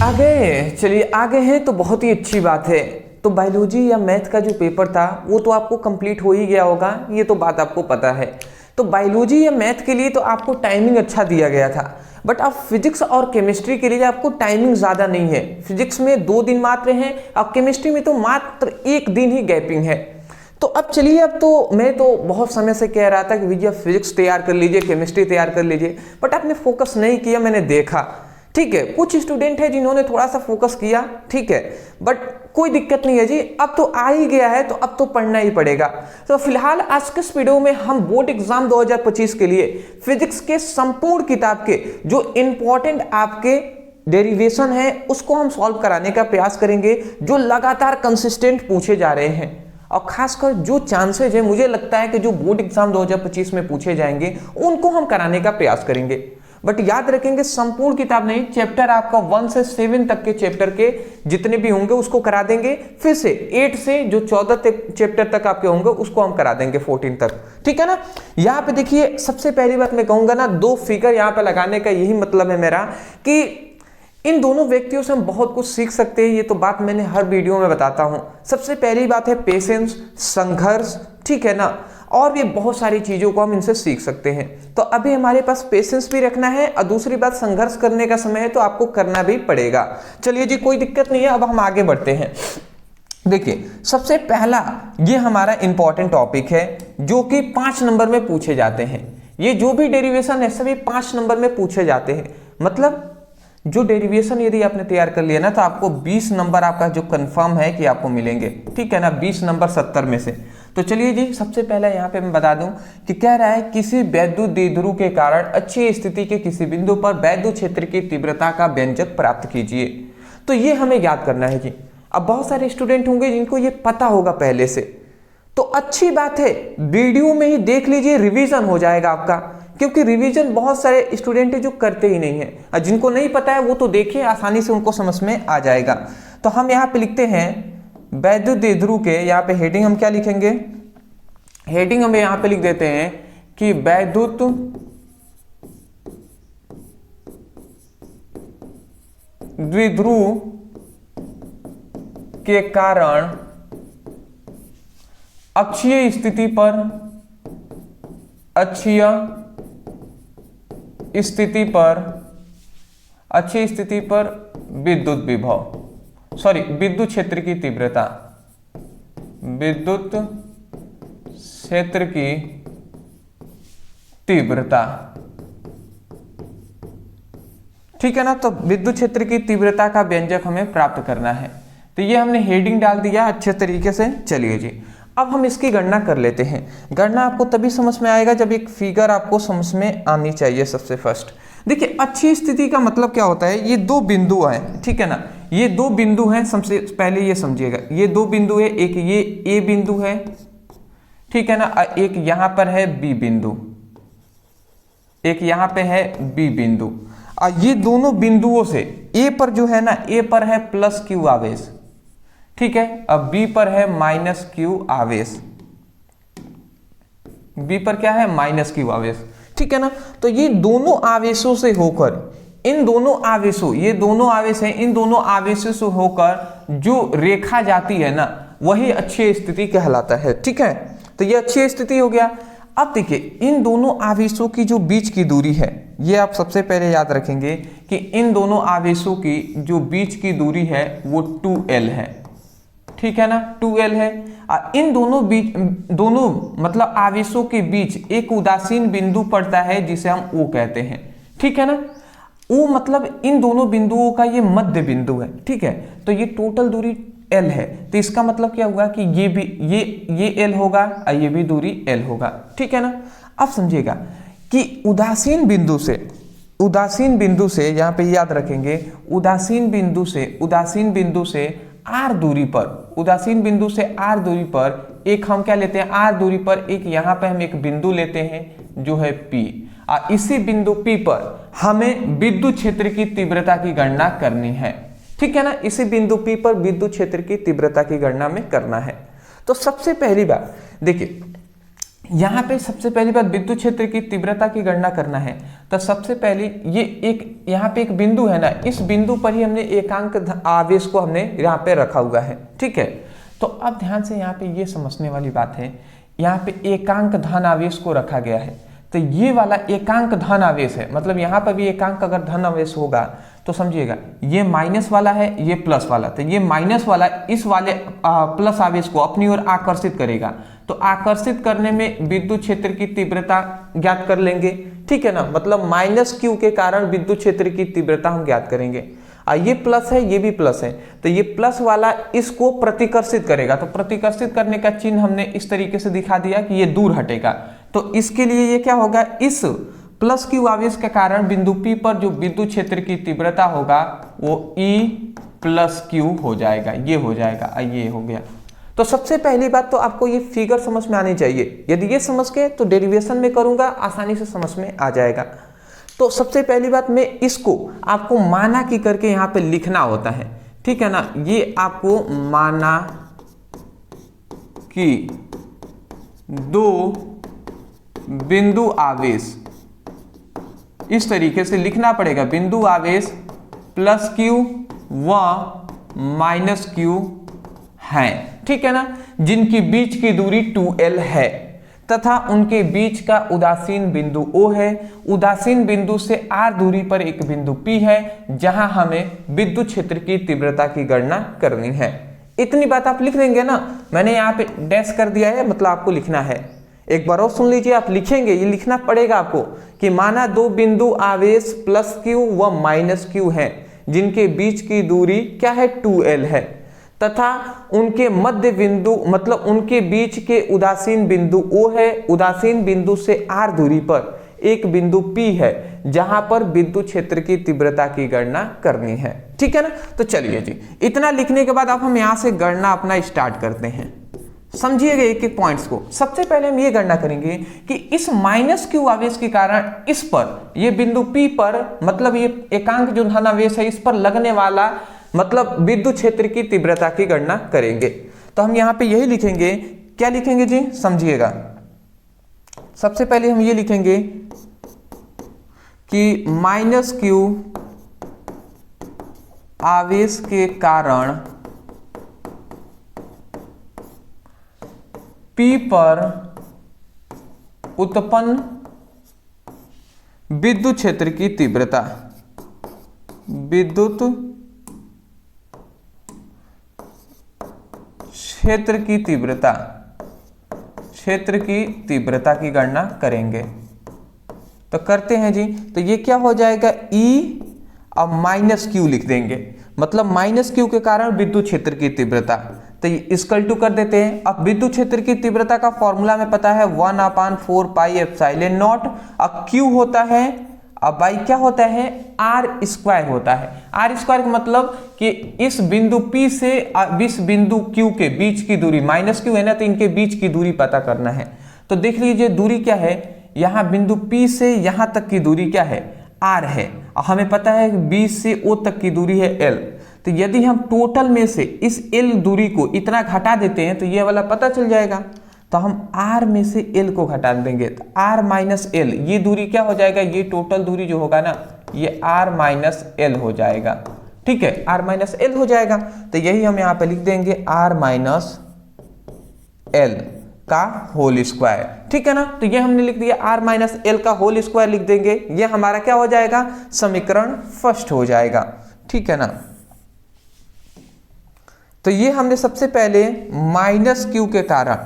आगे चलिए, आगे हैं तो बहुत ही अच्छी बात है। तो बायोलॉजी या मैथ का जो पेपर था वो तो आपको कंप्लीट हो ही गया होगा, ये तो बात आपको पता है। तो बायोलॉजी या मैथ के लिए तो आपको टाइमिंग अच्छा दिया गया था, बट अब फिजिक्स और केमिस्ट्री के लिए आपको टाइमिंग ज़्यादा नहीं है। फिजिक्स में 2 दिन मात्र हैं और केमिस्ट्री में तो मात्र 1 दिन ही गैपिंग है। तो अब चलिए, अब तो मैं तो बहुत समय से कह रहा था कि भैया फिजिक्स तैयार कर लीजिए, केमिस्ट्री तैयार कर लीजिए, बट आपने फोकस नहीं किया, मैंने देखा। ठीक है, कुछ स्टूडेंट है जिन्होंने थोड़ा सा फोकस किया, ठीक है, बट कोई दिक्कत नहीं है जी, अब तो आ ही गया है तो अब तो पढ़ना ही पड़ेगा। तो फिलहाल आज के इस वीडियो में हम बोर्ड एग्जाम 2025 के लिए फिजिक्स के संपूर्ण किताब के जो इंपॉर्टेंट आपके डेरिवेशन है उसको हम सॉल्व कराने का प्रयास करेंगे, जो लगातार कंसिस्टेंट पूछे जा रहे हैं, और खासकर जो चांसेज है मुझे लगता है कि जो बोर्ड एग्जाम 2025 में पूछे जाएंगे उनको हम कराने का प्रयास करेंगे। बट याद रखेंगे संपूर्ण किताब नहीं, चैप्टर आपका 1 से 7 तक के चैप्टर के जितने भी होंगे उसको करा देंगे। फिर से 8 से जो 14 चैप्टर तक आपके होंगे उसको हम करा देंगे 14 तक, ठीक है ना। यहाँ पे देखिए, सबसे पहली बात मैं कहूंगा ना, 2 फिगर यहाँ पे लगाने का यही मतलब है मेरा कि इन दोनों व्यक्तियों से हम बहुत कुछ सीख सकते हैं। ये तो बात मैंने हर वीडियो में बताता हूं। सबसे पहली बात है पेशेंस, संघर्ष, ठीक है ना, और भी बहुत सारी चीजों को हम इनसे सीख सकते हैं। तो अभी हमारे पास पेशेंस भी रखना है और दूसरी बात संघर्ष करने का समय है तो आपको करना भी पड़ेगा। चलिए जी, कोई दिक्कत नहीं है, अब हम आगे बढ़ते हैं। देखिए, सबसे पहला ये हमारा इंपॉर्टेंट टॉपिक है जो कि 5 नंबर में पूछे जाते हैं। ये जो भी डेरिवेशन है सभी 5 नंबर में पूछे जाते हैं। मतलब जो डेरिवेशन यदि आपने तैयार कर लिया ना तो आपको 20 नंबर आपका जो कंफर्म है कि आपको मिलेंगे, ठीक है ना, 20 नंबर 70 में से। तो चलिए जी, सबसे पहले यहाँ पे मैं बता दूं कि कह रहा है किसी वैद्युत द्विध्रुव के कारण अच्छी स्थिति के किसी बिंदु पर वैद्युत क्षेत्र की तीव्रता का व्यंजक प्राप्त कीजिए। तो ये हमें याद करना है जी। अब बहुत सारे स्टूडेंट होंगे जिनको ये पता होगा पहले से, तो अच्छी बात है, वीडियो में ही देख लीजिए, रिविजन हो जाएगा आपका, क्योंकि रिवीजन बहुत सारे स्टूडेंट हैं जो करते ही नहीं है, और जिनको नहीं पता है वो तो देखिए, आसानी से उनको समझ में आ जाएगा। तो हम यहाँ पे लिखते हैं वैद्युत द्विध्रुव के, यहाँ पे हेडिंग हम क्या लिखेंगे, हेडिंग हम यहाँ पे लिख देते हैं कि वैद्युत द्विध्रुव के कारण अक्षीय स्थिति पर विद्युत विभव, विद्युत क्षेत्र की तीव्रता, विद्युत क्षेत्र की तीव्रता, ठीक है ना। तो विद्युत क्षेत्र की तीव्रता का व्यंजक हमें प्राप्त करना है। तो ये हमने हेडिंग डाल दिया अच्छे तरीके से। चलिए जी, अब हम इसकी गणना कर लेते हैं। गणना आपको तभी समझ में आएगा जब एक फिगर आपको समझ में आनी चाहिए। सबसे फर्स्ट देखिए, अच्छी स्थिति का मतलब क्या होता है, ये 2 बिंदु हैं, ठीक है ना, ये 2 बिंदु हैं। सबसे पहले ये समझिएगा, ये 2 बिंदु है, एक ये ए बिंदु है, ठीक है ना, एक यहां पर है बी बिंदु, एक यहां पे है बी बिंदु। और ये दोनों बिंदुओं से ए पर जो है ना, ए पर है +q आवेश, ठीक है, अब बी पर है -q आवेश, बी पर क्या है, -q आवेश, ठीक है ना। तो ये दोनों आवेशों से होकर, इन दोनों आवेशों, ये दोनों आवेश हैं, इन दोनों आवेशों से होकर जो रेखा जाती है ना, वही अच्छी स्थिति कहलाता है, ठीक है। तो ये अच्छी स्थिति हो गया। अब देखिए, इन दोनों आवेशों की जो बीच की दूरी है, ये आप सबसे पहले याद रखेंगे कि इन दोनों आवेशों की जो बीच की दूरी है वो 2l है, ठीक है ना, 2l है। इन दोनों मतलब आवेशों के बीच एक उदासीन बिंदु पड़ता है जिसे हम O कहते हैं, ठीक है ना। O मतलब इन दोनों बिंदुओं का ये मध्य बिंदु है, ठीक है। तो ये टोटल दूरी l है, तो इसका मतलब क्या हुआ कि ये भी ये l होगा और ये भी दूरी l होगा, ठीक है ना। अब समझिएगा कि उदासीन बिंदु से यहाँ पे याद रखेंगे, उदासीन बिंदु से r दूरी पर, उदासीन बिंदु से r दूरी पर एक हम क्या लेते हैं, r दूरी पर एक यहाँ पे हम एक बिंदु लेते हैं जो है P, और इसी बिंदु P पर हमें विद्युत क्षेत्र की तीव्रता की गणना करनी है, ठीक है ना। इसी बिंदु P पर विद्युत क्षेत्र की तीव्रता की गणना में करना है। तो सबसे पहली बात देखिए, यहाँ पे सबसे पहली बात विद्युत क्षेत्र की तीव्रता की गणना करना है। तो सबसे पहले ये एक यहाँ पे एक बिंदु है ना, इस बिंदु पर ही हमने एकांक आवेश को हमने यहाँ पे रखा हुआ है, ठीक है। तो अब ध्यान से यहाँ पे ये समझने वाली बात है, यहाँ पे एकांक धन आवेश को रखा गया है। तो ये वाला एकांक धन आवेश है, मतलब यहाँ पर भी एकांक अगर धन आवेश होगा तो समझिएगा ये माइनस वाला है, ये प्लस वाला, तो ये माइनस वाला इस वाले प्लस आवेश को अपनी ओर आकर्षित करेगा। तो आकर्षित करने में विद्युत क्षेत्र की तीव्रता ज्ञात कर लेंगे, ठीक है ना। मतलब माइनस क्यू के कारण विद्युत क्षेत्र की तीव्रता हम ज्ञात करेंगे। ये प्लस है, ये भी प्लस है, तो ये प्लस वाला इसको प्रतिकर्षित करेगा। तो प्रतिकर्षित करने का चिन्ह हमने इस तरीके से दिखा दिया कि ये दूर हटेगा। तो इसके लिए ये क्या होगा, इस प्लस क्यू आवेश के कारण बिंदु P पर जो विद्युत क्षेत्र की तीव्रता होगा वो E प्लस क्यू हो जाएगा, ये हो जाएगा, ये हो गया। तो सबसे पहली बात तो आपको ये फिगर समझ में आनी चाहिए। यदि ये समझ के तो डेरिवेशन में करूंगा आसानी से समझ में आ जाएगा। तो सबसे पहली बात मैं इसको आपको माना की करके यहाँ पे लिखना होता है, ठीक है ना। ये आपको माना कि दो बिंदु आवेश इस तरीके से लिखना पड़ेगा, बिंदु आवेश प्लस क्यू व माइनस क्यू हैं, ठीक है ना, जिनकी बीच की दूरी 2l है तथा उनके बीच का उदासीन बिंदु O है। उदासीन बिंदु से r दूरी पर एक बिंदु P है जहां हमें विद्युत क्षेत्र की तीव्रता की गणना करनी है। इतनी बात आप लिख देंगे ना, मैंने यहाँ पे डैश कर दिया है, मतलब आपको लिखना है। एक बार और सुन लीजिए, आप लिखेंगे, ये लिखना पड़ेगा आपको कि माना दो बिंदु आवेश प्लस क्यू व माइनस क्यू है जिनके बीच की दूरी क्या है, 2l है तथा उनके मध्य बिंदु मतलब उनके बीच के उदासीन बिंदु O है। उदासीन बिंदु से r दूरी पर एक बिंदु P है जहां पर विद्युत क्षेत्र की तीव्रता की गणना करनी है, ठीक है ना। तो चलिए जी, इतना लिखने के बाद अब हम यहां से गणना अपना स्टार्ट करते हैं। समझिएगा एक एक पॉइंट्स को। सबसे पहले हम ये गणना करेंगे कि इस माइनस क्यू आवेश के कारण इस पर ये बिंदु P पर मतलब ये एकांक जो धन आवेश है इस पर लगने वाला मतलब विद्युत क्षेत्र की तीव्रता की गणना करेंगे। तो हम यहाँ पे यही लिखेंगे, क्या लिखेंगे जी, समझिएगा। सबसे पहले हम ये लिखेंगे कि माइनस क्यू आवेश के कारण P पर उत्पन्न विद्युत क्षेत्र की तीव्रता, विद्युत क्षेत्र की तीव्रता, क्षेत्र की तीव्रता की गणना करेंगे। तो करते हैं जी। तो ये क्या हो जाएगा, E और माइनस क्यू लिख देंगे, मतलब माइनस क्यू के कारण विद्युत क्षेत्र की तीव्रता। तो ये इक्वल टू कर देते हैं। अब विद्युत क्षेत्र की तीव्रता का फॉर्मूला में पता है 1/4 पाई एप्सिलॉन नॉट। अब क्यू होता है, अब बाई क्या होता है, आर स्क्वायर होता है। आर स्क्वायर का मतलब कि इस बिंदु P से इस बिंदु Q के बीच की दूरी, माइनस क्यू है ना, तो इनके बीच की दूरी पता करना है। तो देख लीजिए दूरी क्या है, यहाँ बिंदु P से यहाँ तक की दूरी क्या है, R है, और हमें पता है B से O तक की दूरी है L। तो यदि हम टोटल में से इस L दूरी को इतना घटा देते हैं तो ये वाला पता चल जाएगा। तो हम R में से L को घटा देंगे तो R माइनस L, ये दूरी क्या हो जाएगा, ये टोटल दूरी जो होगा ना ये R माइनस L हो जाएगा, ठीक है, R माइनस L हो जाएगा। तो यही हम यहाँ पे लिख देंगे R माइनस L का होल स्क्वायर, ठीक है ना। तो ये हमने लिख दिया R माइनस L का होल स्क्वायर लिख देंगे, ये हमारा क्या हो जाएगा, समीकरण फर्स्ट हो जाएगा, ठीक है ना। तो ये हमने सबसे पहले माइनस क्यू के कारण,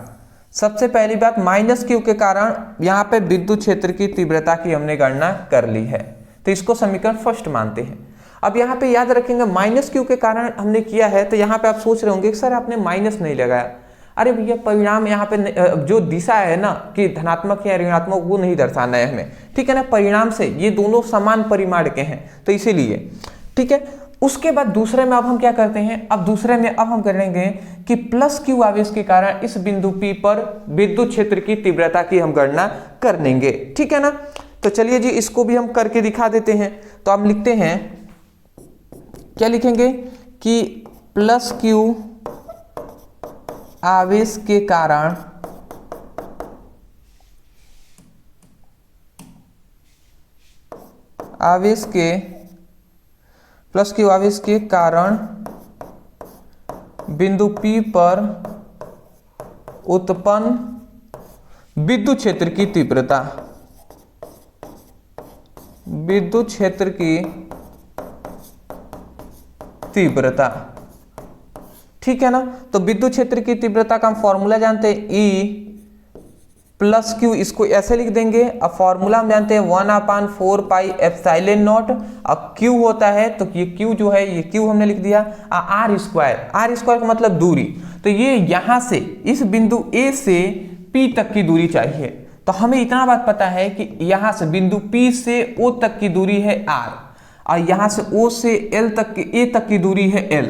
सबसे पहली बात माइनस क्यू के कारण यहाँ पे विद्युत क्षेत्र की तीव्रता की हमने गणना कर ली है, तो इसको समीकरण फर्स्ट मानते हैं। अब यहाँ पे याद रखेंगे माइनस क्यू के कारण हमने किया है, तो यहाँ पे आप सोच रहे होंगे सर आपने माइनस नहीं लगाया। अरे भैया परिणाम यहाँ पे जो दिशा है ना कि धनात्मक या ऋणात्मक वो नहीं दर्शाना है हमें, ठीक है ना। परिणाम से ये दोनों समान परिमाण के हैं तो इसीलिए, ठीक है। उसके बाद दूसरे में अब हम क्या करते हैं, अब दूसरे में अब हम करेंगे कि प्लस क्यू आवेश के कारण इस बिंदु P पर विद्युत क्षेत्र की तीव्रता की हम गणना कर लेंगे, ठीक है ना। तो चलिए जी इसको भी हम करके दिखा देते हैं। तो हम लिखते हैं, क्या लिखेंगे कि प्लस क्यू आवेश के कारण आवेश के कारण बिंदु P पर उत्पन्न विद्युत क्षेत्र की तीव्रता, विद्युत क्षेत्र की तीव्रता, ठीक है ना। तो विद्युत क्षेत्र की तीव्रता का हम फॉर्मूला जानते हैं, E प्लस क्यू, इसको ऐसे लिख देंगे। अब फॉर्मूला हम जानते हैं 1/4 पाई एप्सिलॉन नॉट। अब क्यू होता है तो ये क्यू जो है, ये क्यू हमने लिख दिया। आर स्क्वायर का मतलब दूरी, तो ये यहां से इस बिंदु ए से पी तक की दूरी चाहिए। तो हमें इतना बात पता है कि यहां से बिंदु पी से ओ तक की दूरी है आर, और यहां से ओ से एल तक की, ए तक की दूरी है एल।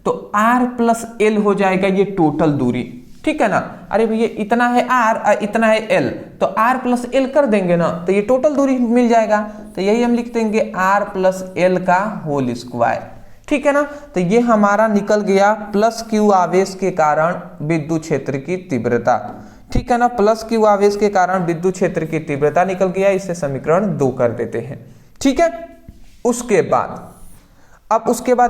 तो आर प्लस एल हो जाएगा ये टोटल दूरी, ठीक है ना। अरे भैया इतना है आर और इतना है एल, तो आर प्लस एल कर देंगे ना, तो ये टोटल दूरी मिल जाएगा। तो यही हम लिख देंगे आर प्लस एल का होल स्क्वायर, ठीक है ना। तो ये हमारा निकल गया प्लस क्यू आवेश के कारण विद्युत क्षेत्र की तीव्रता, ठीक है ना। प्लस क्यू आवेश के कारण विद्युत क्षेत्र की तीव्रता निकल गया। इससे समीकरण 2 कर देते हैं, ठीक है। उसके बाद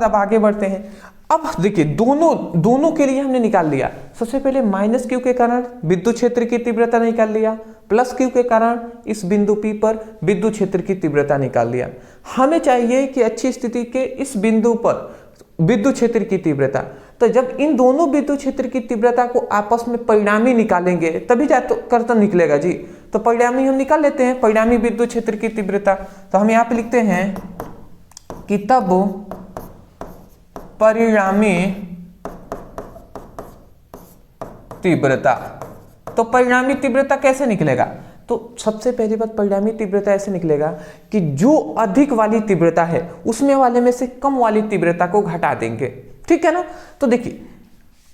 अब आगे बढ़ते हैं। अब देखिए दोनों के लिए हमने निकाल लिया। सबसे पहले माइनस क्यू के कारण विद्युत क्षेत्र की तीव्रता निकाल लिया, प्लस क्यू के कारण इस बिंदु P पर विद्युत क्षेत्र की तीव्रता निकाल लिया। हमें चाहिए कि अच्छी स्थिति के इस बिंदु पर विद्युत क्षेत्र की तीव्रता। तो जब इन दोनों विद्युत क्षेत्र की तीव्रता को आपस में परिणामी निकालेंगे तभी करता निकलेगा जी। तो परिणामी हम निकाल लेते हैं, परिणामी विद्युत क्षेत्र की तीव्रता। तो हम यहाँ पे लिखते हैं कि तब परिणामी तीव्रता। तो परिणामी तीव्रता कैसे निकलेगा? तो सबसे पहली बात, परिणामी तीव्रता ऐसे निकलेगा कि जो अधिक वाली तीव्रता है उसमें वाले में से कम वाली तीव्रता को घटा देंगे, ठीक है ना। तो देखिए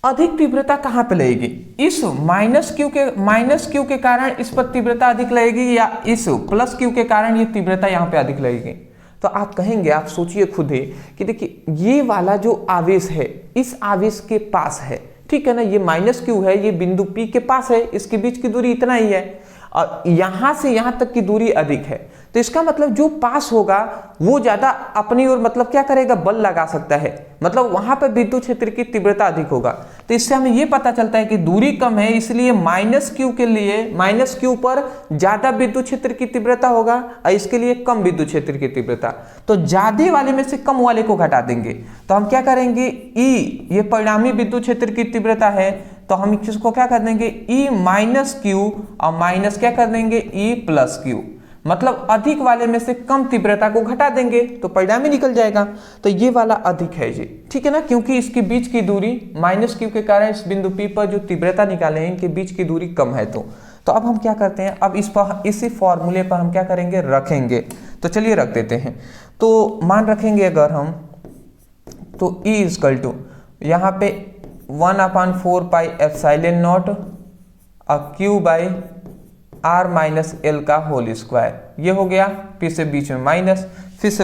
अधिक तीव्रता कहां पे लगेगी? इस माइनस क्यू के कारण इस पर तीव्रता अधिक लगेगी, या इस प्लस क्यू के कारण ये तीव्रता यहां पे अधिक लगेगी? तो आप कहेंगे, आप सोचिए खुद ही कि देखिए ये वाला जो आवेश है इस आवेश के पास है, ठीक है ना। ये माइनस क्यू है, ये बिंदु P के पास है, इसके बीच की दूरी इतना ही है और यहां से यहां तक की दूरी अधिक है। तो इसका मतलब जो पास होगा वो ज्यादा अपनी ओर मतलब क्या करेगा, बल लगा सकता है, मतलब वहां पर विद्युत क्षेत्र की तीव्रता अधिक होगा। तो इससे हमें ये पता चलता है कि दूरी कम है, इसलिए माइनस क्यू पर ज्यादा विद्युत क्षेत्र की तीव्रता होगा और इसके लिए कम विद्युत क्षेत्र की तीव्रता। तो ज्यादा वाले में से कम वाले को घटा देंगे। तो हम क्या करेंगे, ई ये परिणामी विद्युत क्षेत्र की तीव्रता है, तो हम इसको क्या कर देंगे, ई माइनस क्यू और माइनस क्या कर देंगे, ई प्लस क्यू। मतलब अधिक वाले में से कम तीव्रता को घटा देंगे तो परिणामी निकल जाएगा। तो ये वाला अधिक है जी, ठीक है ना, क्योंकि इसके बीच की दूरी माइनस क्यू के कारण इस बिंदु P पर जो तीव्रता निकाले हैं इनके बीच की दूरी कम है। तो अब हम क्या करते हैं, अब इसी फॉर्मूले पर हम क्या करेंगे, रखेंगे। तो चलिए रख देते हैं। तो मान रखेंगे अगर हम, तो E इक्वल टू यहाँ पे 1/4 पाई एप्सिलॉन नॉट और Q by R minus L का होल स्क्वायर। ये हो गया, फिर से बीच में माइनस, फिर से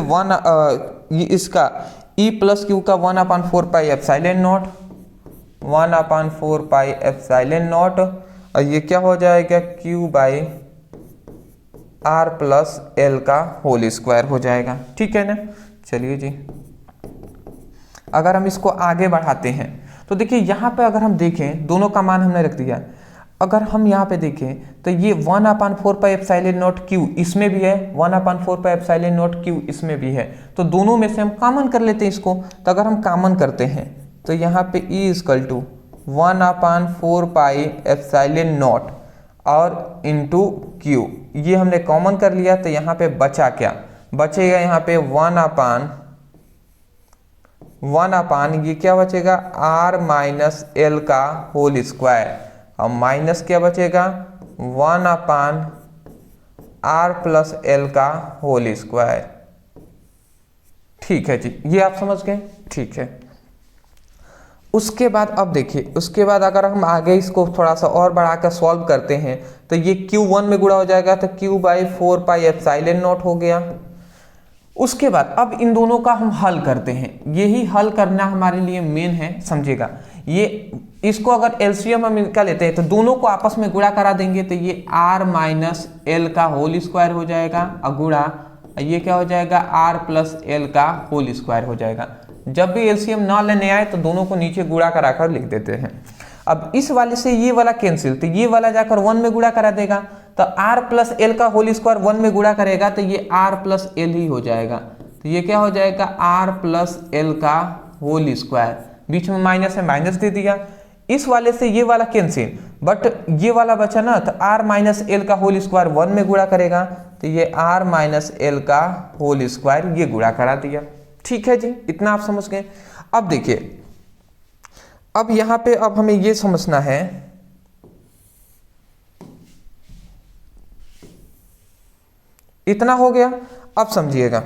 इसका E प्लस क्यू का 1/4 pi epsilon not, 1/4 pi epsilon naught, और ये क्या हो जाएगा, Q by R plus L का होल स्क्वायर हो जाएगा, ठीक है ना। चलिए जी, अगर हम इसको आगे बढ़ाते हैं तो देखिए यहाँ पे अगर हम देखें दोनों का मान हमने रख दिया। अगर हम यहाँ पे देखें तो ये 1/4 पाई एप्सिलॉन नॉट क्यू इसमें भी है, 1/4 पाई एप्सिलॉन नॉट क्यू इसमें भी है। तो दोनों में से हम कॉमन कर लेते हैं इसको। तो अगर हम कॉमन करते हैं तो यहाँ पे E equal to 1/4 pi epsilon naught और इंटू क्यू, ये हमने कॉमन कर लिया। तो यहाँ पे बचा क्या, बचेगा यहाँ पे 1/, ये क्या बचेगा, R माइनस एल का होल स्क्वायर, और माइनस क्या बचेगा, 1/R प्लस एल का होल स्क्वायर। ठीक है जी, ये आप समझ गए, ठीक है। उसके बाद अब देखिए, उसके बाद अगर हम आगे इसको थोड़ा सा और बढ़ाकर सॉल्व करते हैं तो ये Q1 में गुणा हो जाएगा, तो Q by 4 pi epsilon not हो गया। उसके बाद अब इन दोनों का हम हल करते हैं, यही हल करना हमारे लिए मेन है, समझिएगा। ये इसको अगर एलसीएम हम इनका लेते हैं तो दोनों को आपस में गुणा करा देंगे, तो ये R माइनस एल का होल स्क्वायर हो जाएगा और गुणा ये क्या हो जाएगा r प्लस एल का होल स्क्वायर हो जाएगा। जब भी एलसीएम ना लेने आए तो दोनों को नीचे गुणा कराकर लिख देते हैं। अब इस वाले से ये वाला कैंसिल, तो ये वाला जाकर 1 में गुणा करा देगा, तो r प्लस एल का होल स्क्वायर 1 में गुणा करेगा तो ये r प्लस एल ही हो जाएगा। तो ये क्या हो जाएगा, r प्लस एल का होल स्क्वायर, बीच में माइनस है माइनस दे दिया। इस वाले से ये वाला कैंसिल, बट ये वाला बचा ना, तो r माइनस एल का होल स्क्वायर 1 में गुणा करेगा, तो ये r माइनस एल का होल स्क्वायर ये गुणा करा दिया। ठीक है जी, इतना आप समझ गए। अब देखिए, अब यहां पे अब हमें ये समझना है, इतना हो गया। अब समझिएगा,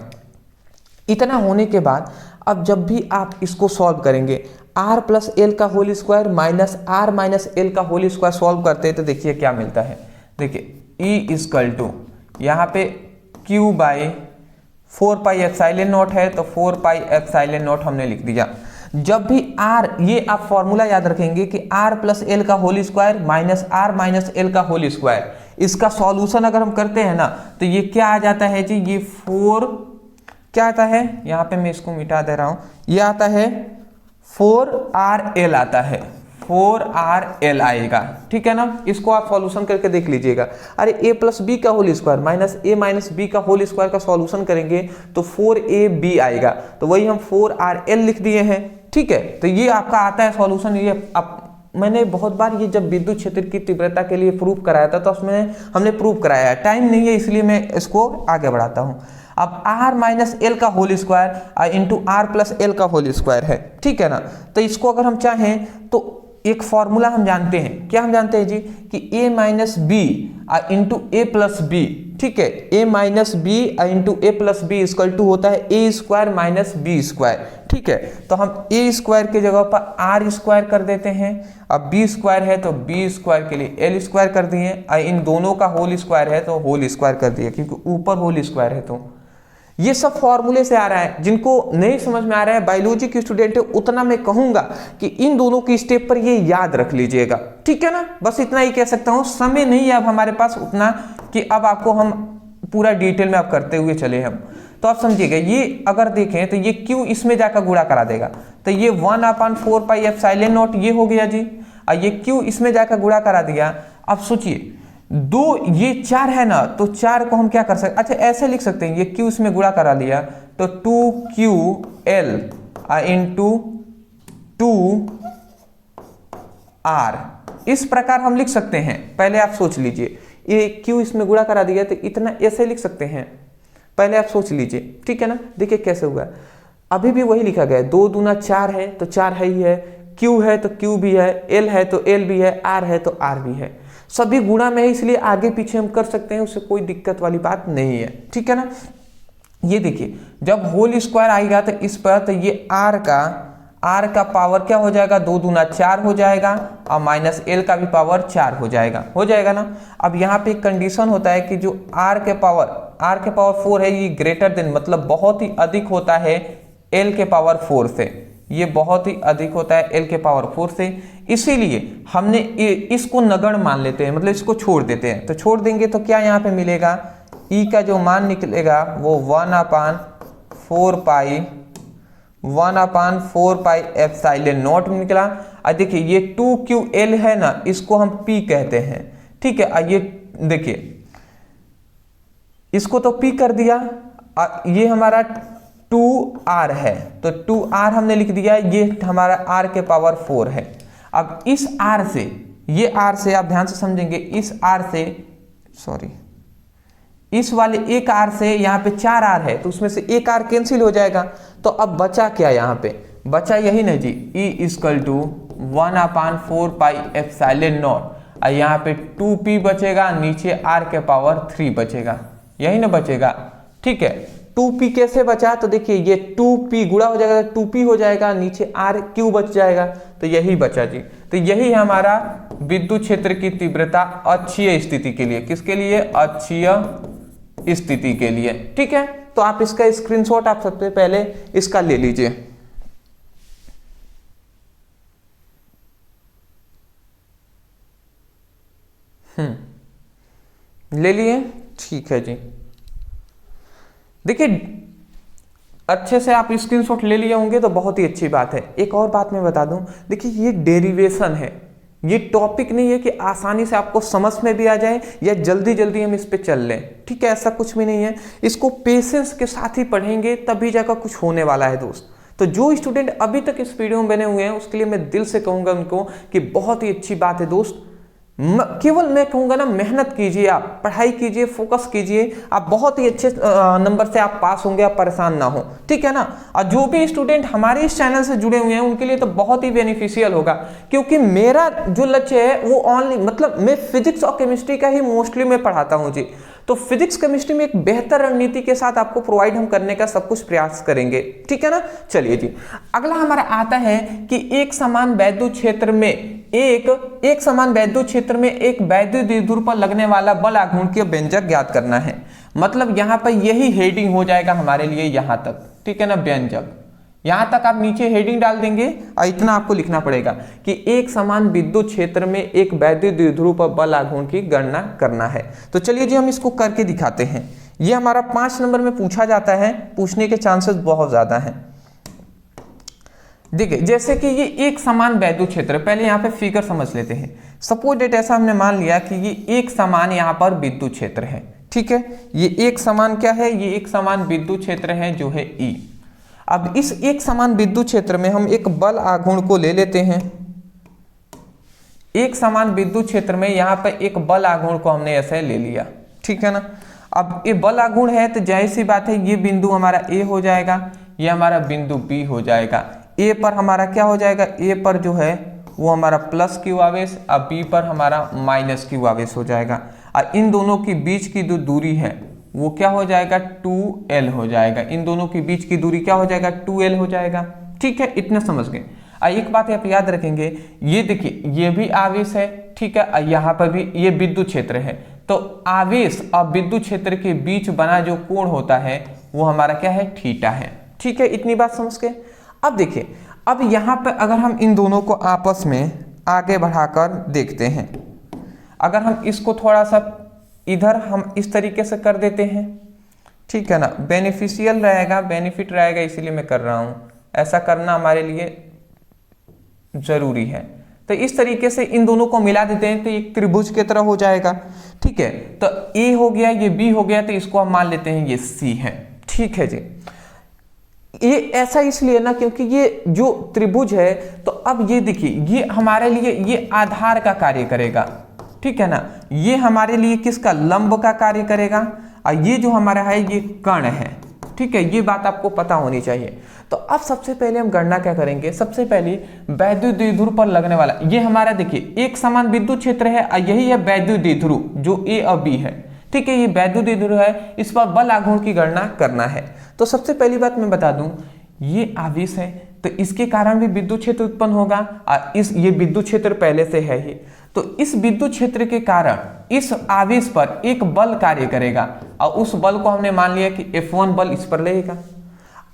इतना होने के बाद अब जब भी आप इसको सॉल्व करेंगे, r प्लस एल का whole square minus r minus L का होल स्क्वायर सॉल्व करते हैं तो देखिए क्या मिलता है। देखिए E इक्वल टू यहाँ पे Q by 4 pi epsilon naught है, तो 4 पाई एप्सिलॉन नॉट हमने लिख दिया। जब भी r, ये आप फॉर्मूला याद रखेंगे कि r प्लस एल का whole square minus r minus L का होल स्क्वायर, इसका सॉल्यूशन अगर हम करते हैं ना तो ये क्या आ जाता है जी, ये 4 क्या आता है, यहाँ पे मैं इसको मिटा दे रहा हूँ, ये आता है 4rl आता है, 4rl आएगा। ठीक है ना, इसको आप सॉल्यूशन करके देख लीजिएगा। अरे a प्लस बी का whole square minus a minus B का होल स्क्वायर का सॉल्यूशन करेंगे तो 4ab आएगा, तो वही हम 4rl लिख दिए हैं। ठीक है, तो ये आपका आता है सॉल्यूशन। ये मैंने बहुत बार ये जब विद्युत क्षेत्र की तीव्रता के लिए प्रूफ कराया था तो उसमें हमने प्रूफ कराया है, टाइम नहीं है इसलिए मैं इसको आगे बढ़ाता हूँ। अब r माइनस एल का whole square into R plus L का होल स्क्वायर है। ठीक है ना, तो इसको अगर हम चाहें तो एक फॉर्मूला हम जानते हैं, क्या हम जानते हैं जी, कि a minus B into A plus B. ठीक है, a minus B into A plus B equal to होता है a square minus B square. ठीक है, तो हम a स्क्वायर की जगह पर r स्क्वायर कर देते हैं। अब b स्क्वायर है तो b स्क्वायर के लिए l स्क्वायर कर दिए, इन दोनों का होल स्क्वायर है तो होल स्क्वायर कर दिए, क्योंकि ऊपर होल स्क्वायर है। तो ये सब फॉर्मूले से आ रहा है। जिनको नहीं समझ में आ रहा है, बायोलॉजी के स्टूडेंट है, उतना मैं कहूंगा कि इन दोनों की स्टेप पर ये याद रख लीजिएगा। ठीक है ना, बस इतना ही कह सकता हूं। समय नहीं है अब हमारे पास उतना कि अब आपको हम पूरा डिटेल में अब करते हुए चले हम। तो आप समझिएगा, ये अगर देखें तो ये क्यू इसमें जाकर गुणा करा देगा, तो ये 1/4 पाई एप्सिलॉन नॉट ये हो गया जी, और ये क्यू इसमें जाकर गुणा करा दिया। अब सोचिए, दो ये 4 है ना, तो 4 को हम क्या कर सकते, अच्छा ऐसे लिख सकते हैं, ये q इसमें गुणा करा लिया तो 2ql इंटू 2r, इस प्रकार हम लिख सकते हैं। पहले आप सोच लीजिए, ये q इसमें गुणा करा दिया तो इतना ऐसे लिख सकते हैं, पहले आप सोच लीजिए। ठीक है ना, देखिए कैसे हुआ, अभी भी वही लिखा गया है, 2 दूना 4 है तो 4 है ही है, q है तो q भी है, l है तो l भी है, r है तो r भी है, सभी गुणा में है, इसलिए आगे पीछे हम कर सकते हैं, उससे कोई दिक्कत वाली बात नहीं है। ठीक है ना, ये देखिए जब होल स्क्वायर आएगा तो इस पर, तो ये r का पावर क्या हो जाएगा, 2 दूना 4 हो जाएगा, और माइनस l का भी पावर 4 हो जाएगा ना। अब यहाँ पे एक कंडीशन होता है कि जो r के पावर 4 है, ये ग्रेटर देन मतलब बहुत ही अधिक होता है l के पावर 4 से, ये बहुत ही अधिक होता है l के पावर 4 से, इसीलिए हमने इसको नगण्य मान लेते हैं, मतलब इसको छोड़ देते हैं। तो छोड़ देंगे तो क्या यहाँ पे मिलेगा, e का जो मान निकलेगा वो 1/4 पाई एप्सिलॉन नॉट में निकला। और देखिए ये 2ql है ना, इसको हम p कहते हैं। ठीक है, ये देखिए इसको तो p कर दिया, ये हमारा 2r है तो 2r हमने लिख दिया, ये हमारा r के पावर 4 है। अब इस r से, ये r से आप ध्यान से समझेंगे, इस r से सॉरी इस वाले एक r से यहाँ पे 4r है तो उसमें से एक r कैंसिल हो जाएगा, तो अब बचा क्या, यहाँ पे बचा यही ना जी, E equal to 1/4 pi epsilon naught, और यहाँ पे 2p बचेगा, नीचे r के पावर 3 बचेगा, यही ना बचेगा। ठीक है, 2p कैसे बचा, तो देखिए ये 2p गुणा हो जाएगा, 2p हो जाएगा, नीचे r बच जाएगा, तो यही बचा जी। तो यही हमारा विद्युत क्षेत्र की तीव्रता अक्षीय स्थिति के लिए, किसके लिए, अक्षीय स्थिति के लिए। ठीक है, तो आप इसका स्क्रीनशॉट आप सबसे पहले इसका ले लीजिए। ले लिए, ठीक है जी। देखिए अच्छे से आप स्क्रीनशॉट ले लिए होंगे तो बहुत ही अच्छी बात है। एक और बात मैं बता दूं, देखिए ये डेरिवेशन है, ये टॉपिक नहीं है कि आसानी से आपको समझ में भी आ जाए या जल्दी जल्दी हम इस पे चल लें, ठीक है, ऐसा कुछ भी नहीं है। इसको पेशेंस के साथ ही पढ़ेंगे तभी जाकर कुछ होने वाला है दोस्त। तो जो स्टूडेंट अभी तक इस वीडियो में बने हुए हैं उसके लिए मैं दिल से कहूंगा उनको कि बहुत ही अच्छी बात है दोस्त। केवल मैं कहूंगा ना, मेहनत कीजिए, आप पढ़ाई कीजिए, फोकस कीजिए, आप बहुत ही अच्छे नंबर से आप पास होंगे, आप परेशान ना हो, ठीक है ना। और जो भी स्टूडेंट हमारे इस चैनल से जुड़े हुए हैं उनके लिए तो बहुत ही बेनिफिशियल होगा, क्योंकि मेरा जो लक्ष्य है वो ओनली मतलब मैं फिजिक्स और केमिस्ट्री का ही मोस्टली मैं पढ़ाता हूँ जी। तो फिजिक्स केमिस्ट्री में एक बेहतर रणनीति के साथ आपको प्रोवाइड हम करने का सब कुछ प्रयास करेंगे, ठीक है ना। चलिए जी, अगला हमारा आता है कि एक समान वैद्युत क्षेत्र में एक समान वैद्युत क्षेत्र में एक वैद्युत द्विध्रुव पर लगने वाला बल आघूर्ण के व्यंजक ज्ञात करना है। मतलब यहां पर यही हेडिंग हो जाएगा हमारे लिए यहां तक, ठीक है ना, व्यंजक। यहां तक आप नीचे हेडिंग डाल देंगे और इतना आपको लिखना पड़ेगा कि एक समान विद्युत क्षेत्र में एक वैद्युत द्विध्रुव पर बल आघूर्ण की गणना करना है। तो चलिए जी हम इसको करके दिखाते हैं। ये हमारा 5 नंबर में पूछा जाता है, पूछने के चांसेस बहुत ज्यादा हैं। देखिए जैसे कि ये एक समान वैद्युत क्षेत्र, पहले यहाँ पे फिगर समझ लेते हैं। सपोज डेट ऐसा हमने मान लिया कि ये एक समान यहाँ पर विद्युत क्षेत्र है, ठीक है। ये एक समान क्या है, ये एक समान विद्युत क्षेत्र है जो है E। अब इस एक समान विद्युत क्षेत्र में हम एक बल आघूर्ण को ले लेते हैं। एक समान विद्युत क्षेत्र में यहाँ पे एक बल आघूर्ण को हमने ऐसे ले लिया, ठीक है ना। अब ये बल आघूर्ण है तो जाहिर सी बात है ये बिंदु हमारा A हो जाएगा, ये हमारा बिंदु B हो जाएगा। A पर हमारा क्या हो जाएगा, A पर जो है वो हमारा प्लस Q आवेश, अब B पर हमारा माइनस Q आवेश हो जाएगा। और इन दोनों के बीच की जो दूरी है वो क्या हो जाएगा, 2L हो जाएगा। इन दोनों के बीच की दूरी क्या हो जाएगा, 2L हो जाएगा, ठीक है। इतना समझ गए। एक बात आप याद रखेंगे, ये देखिए ये भी आवेश है, ठीक है, यहाँ पर भी ये विद्युत क्षेत्र है। तो आवेश और विद्युत क्षेत्र के बीच बना जो कोण होता है वो हमारा क्या है, थीटा है, ठीक है। इतनी बात समझ गए। अब देखिए, अब यहाँ पर अगर हम इन दोनों को आपस में आगे बढ़ाकर देखते हैं, अगर हम इसको थोड़ा सा इधर हम इस तरीके से कर देते हैं, ठीक है ना, बेनिफिशियल रहेगा, बेनिफिट रहेगा, इसीलिए मैं कर रहा हूं। ऐसा करना हमारे लिए जरूरी है। तो इस तरीके से इन दोनों को मिला देते हैं तो एक त्रिभुज की तरह हो जाएगा, ठीक है। तो A हो गया, ये B हो गया, तो इसको हम मान लेते हैं ये C है, ठीक है जी। ये ऐसा इसलिए ना क्योंकि ये जो त्रिभुज है, तो अब ये देखिए ये हमारे लिए ये आधार का कार्य करेगा, ठीक है ना। ये हमारे लिए किसका, लंब का कार्य करेगा, और ये जो हमारा है ये कर्ण है, ठीक है। ये बात आपको पता होनी चाहिए। तो अब सबसे पहले हम गणना क्या करेंगे, सबसे पहले वैद्युत द्विध्रुव पर लगने वाला, ये हमारा देखिए एक समान विद्युत क्षेत्र है और यही है वैद्युत द्विध्रुव जो A और B है, ठीक है। ये वैद्युत द्विध्रुव है, इस पर बल आघूर्ण की गणना करना है। तो सबसे पहली बात मैं बता दूं, ये आवेश है तो इसके कारण भी विद्युत क्षेत्र उत्पन्न होगा, और ये विद्युत क्षेत्र पहले से है ही, तो इस विद्युत क्षेत्र के कारण इस आवेश पर एक बल कार्य करेगा, और उस बल को हमने मान लिया कि F1 बल इस पर लगेगा।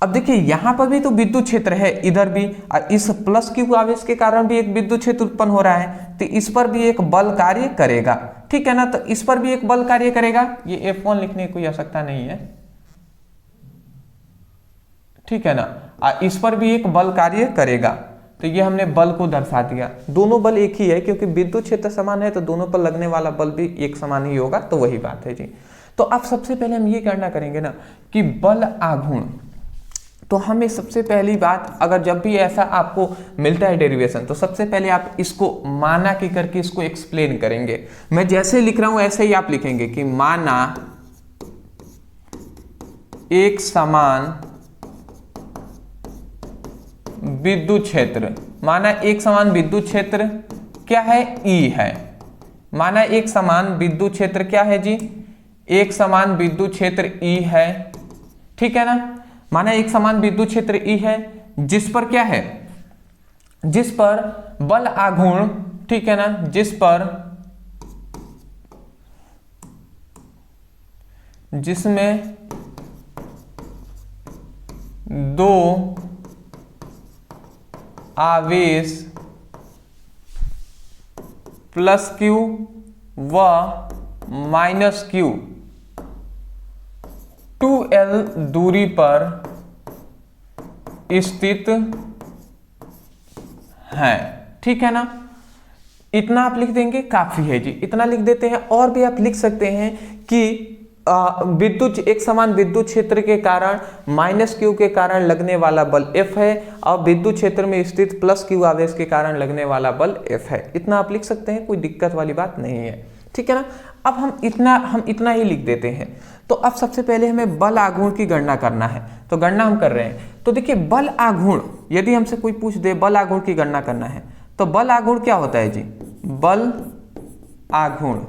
अब देखिए यहां पर भी तो विद्युत क्षेत्र है, इधर भी, और इस प्लस Q आवेश के कारण भी एक विद्युत क्षेत्र उत्पन्न हो रहा है, तो इस पर भी एक बल कार्य करेगा, ठीक है ना। तो इस पर भी एक बल कार्य करेगा, ये F1 लिखने की कोई आवश्यकता नहीं है, ठीक है ना। इस पर भी एक बल कार्य करेगा, तो ये हमने बल को दर्शा दिया। दोनों बल एक ही है क्योंकि विद्युत क्षेत्र समान है, तो दोनों पर लगने वाला बल भी एक समान ही होगा, तो वही बात है जी। तो अब सबसे पहले हम ये गणना करेंगे ना कि बल आघूर्ण, तो हमें सबसे पहली बात, अगर जब भी ऐसा आपको मिलता है डेरिवेशन, तो सबसे पहले आप इसको माना की करके इसको एक्सप्लेन करेंगे। मैं जैसे लिख रहा हूं ऐसे ही आप लिखेंगे कि माना एक समान विद्युत क्षेत्र, माना एक समान विद्युत क्षेत्र क्या है, E है। माना एक समान विद्युत क्षेत्र क्या है जी, एक समान विद्युत क्षेत्र E है, ठीक है ना। माना एक समान विद्युत क्षेत्र E है जिस पर क्या है, जिस पर बल आघूर्ण, ठीक है ना, जिसमें दो आवेश प्लस Q व माइनस Q 2l दूरी पर स्थित है, ठीक है ना। इतना आप लिख देंगे काफी है जी, इतना लिख देते हैं। और भी आप लिख सकते हैं कि विद्युत एक समान विद्युत क्षेत्र के कारण माइनस क्यू के कारण लगने वाला बल F है और विद्युत क्षेत्र में स्थित प्लस क्यू आवेश के कारण लगने वाला बल F है। इतना आप लिख सकते हैं, कोई दिक्कत वाली बात नहीं है, ठीक है ना। अब हम इतना ही लिख देते हैं। तो अब सबसे पहले हमें बल आघूर्ण की गणना करना है, तो गणना हम कर रहे हैं। तो देखिए बल आघूर्ण, यदि हमसे कोई पूछ दे बल आघूर्ण की गणना करना है, तो बल आघूर्ण क्या होता है जी, बल आघूर्ण,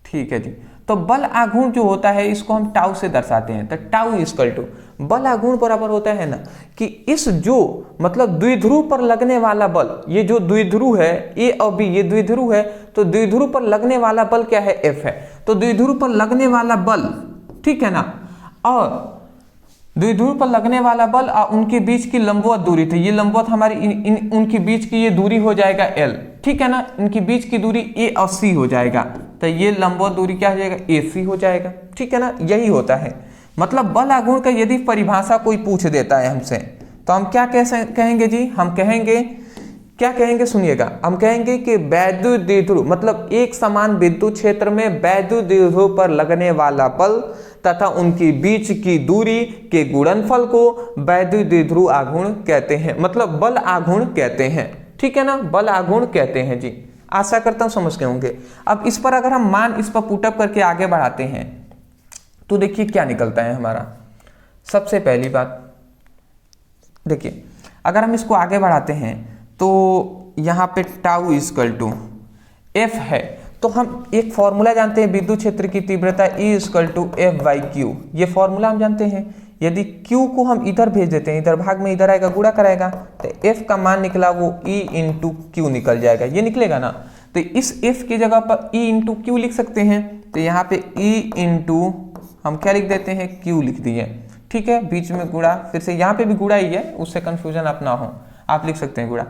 ठीक है जी। तो बल आघूर्ण जो होता है इसको हम टाउ से दर्शाते हैं। तो टाउ इक्वल टू बल आघूर्ण बराबर होता है ना कि इस जो मतलब द्विध्रुव पर लगने वाला बल, ये जो द्विध्रुव है ए और बी, ये द्विध्रुव है, तो द्विध्रुव पर लगने वाला बल क्या है, F है। तो द्विध्रुव पर लगने वाला बल, ठीक है ना, और द्विध्रुव पर लगने वाला बल और उनके बीच की लंबवत दूरी थी, ये लंबवत हमारी उनके बीच की ये दूरी हो जाएगा L, ठीक है ना। इनके बीच की दूरी A और C हो जाएगा, तो ये लंबवत दूरी क्या हो जाएगा, AC हो जाएगा, ठीक है ना। यही होता है मतलब बल आघूर्ण का यदि परिभाषा कोई पूछ देता है हमसे, तो हम क्या कहेंगे जी, हम कहेंगे क्या कहेंगे, सुनिएगा, हम कहेंगे कि वैद्युत द्विध्रुव मतलब एक समान विद्युत क्षेत्र में वैद्युत द्विध्रुव पर लगने वाला बल तथा उनकी बीच की दूरी के गुणनफल को वैद्युत द्विध्रुव आघूर्ण कहते हैं, मतलब बल आघूर्ण कहते हैं, ठीक है ना, बल आघूर्ण कहते हैं जी। आशा करता हूं समझ गए होंगे। अब इस पर अगर हम मान इस पर पुटअप करके आगे बढ़ाते हैं तो देखिए क्या निकलता है हमारा। सबसे पहली बात देखिए, अगर हम इसको आगे बढ़ाते हैं तो यहाँ पे टाउ इक्वल टू F है, तो हम एक फॉर्मूला जानते हैं विद्युत क्षेत्र की तीव्रता E इक्वल टू F/Q, ये फॉर्मूला हम जानते हैं। यदि Q को हम इधर भेज देते हैं, इधर भाग में इधर आएगा गुणा कराएगा, तो F का मान निकला वो E इंटू Q निकल जाएगा, ये निकलेगा ना। तो इस F की जगह पर E इंटू Q लिख सकते हैं, तो यहाँ पे E इंटू हम क्या लिख देते हैं, Q लिख दिए, ठीक है। बीच में गुणा, फिर से यहाँ पे भी गुणा ही है, उससे कंफ्यूजन आप ना हो, आप लिख सकते हैं गुणा।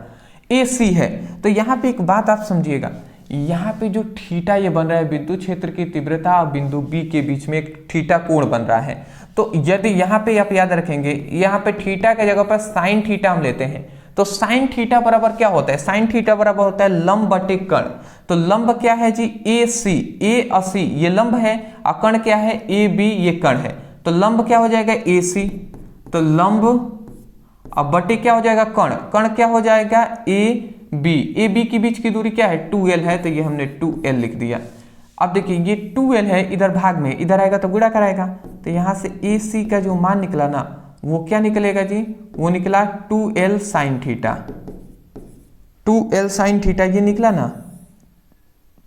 AC है, तो यहाँ पे एक बात आप समझिएगा, यहाँ पे जो थीटा ये बन रहा है विद्युत क्षेत्र की तीव्रता और बिंदु B के बीच में एक थीटा कोण बन रहा है। तो यदि यहाँ पे आप याद रखेंगे, यहाँ पे थीटा के जगह पर साइन थीटा हम लेते हैं, तो साइन थीटा बराबर क्या होता है, साइन थीटा बराबर होता है लंब बटे कर्ण। तो लंब क्या है जी, AC, A और C ये लंब है, और कर्ण क्या है, AB ये कर्ण है। तो लंब क्या हो जाएगा AC, तो लंब, अब बटे क्या हो जाएगा कर्ण, कर्ण क्या हो जाएगा AB के बीच की दूरी क्या है 2L है, तो ये हमने 2L लिख दिया। अब देखिए ये 2L है, इधर भाग में इधर आएगा तो गुणा कराएगा, तो यहाँ से AC का जो मान निकला ना वो क्या निकलेगा जी, वो निकला 2L sine theta, 2L sign theta ये निकला ना,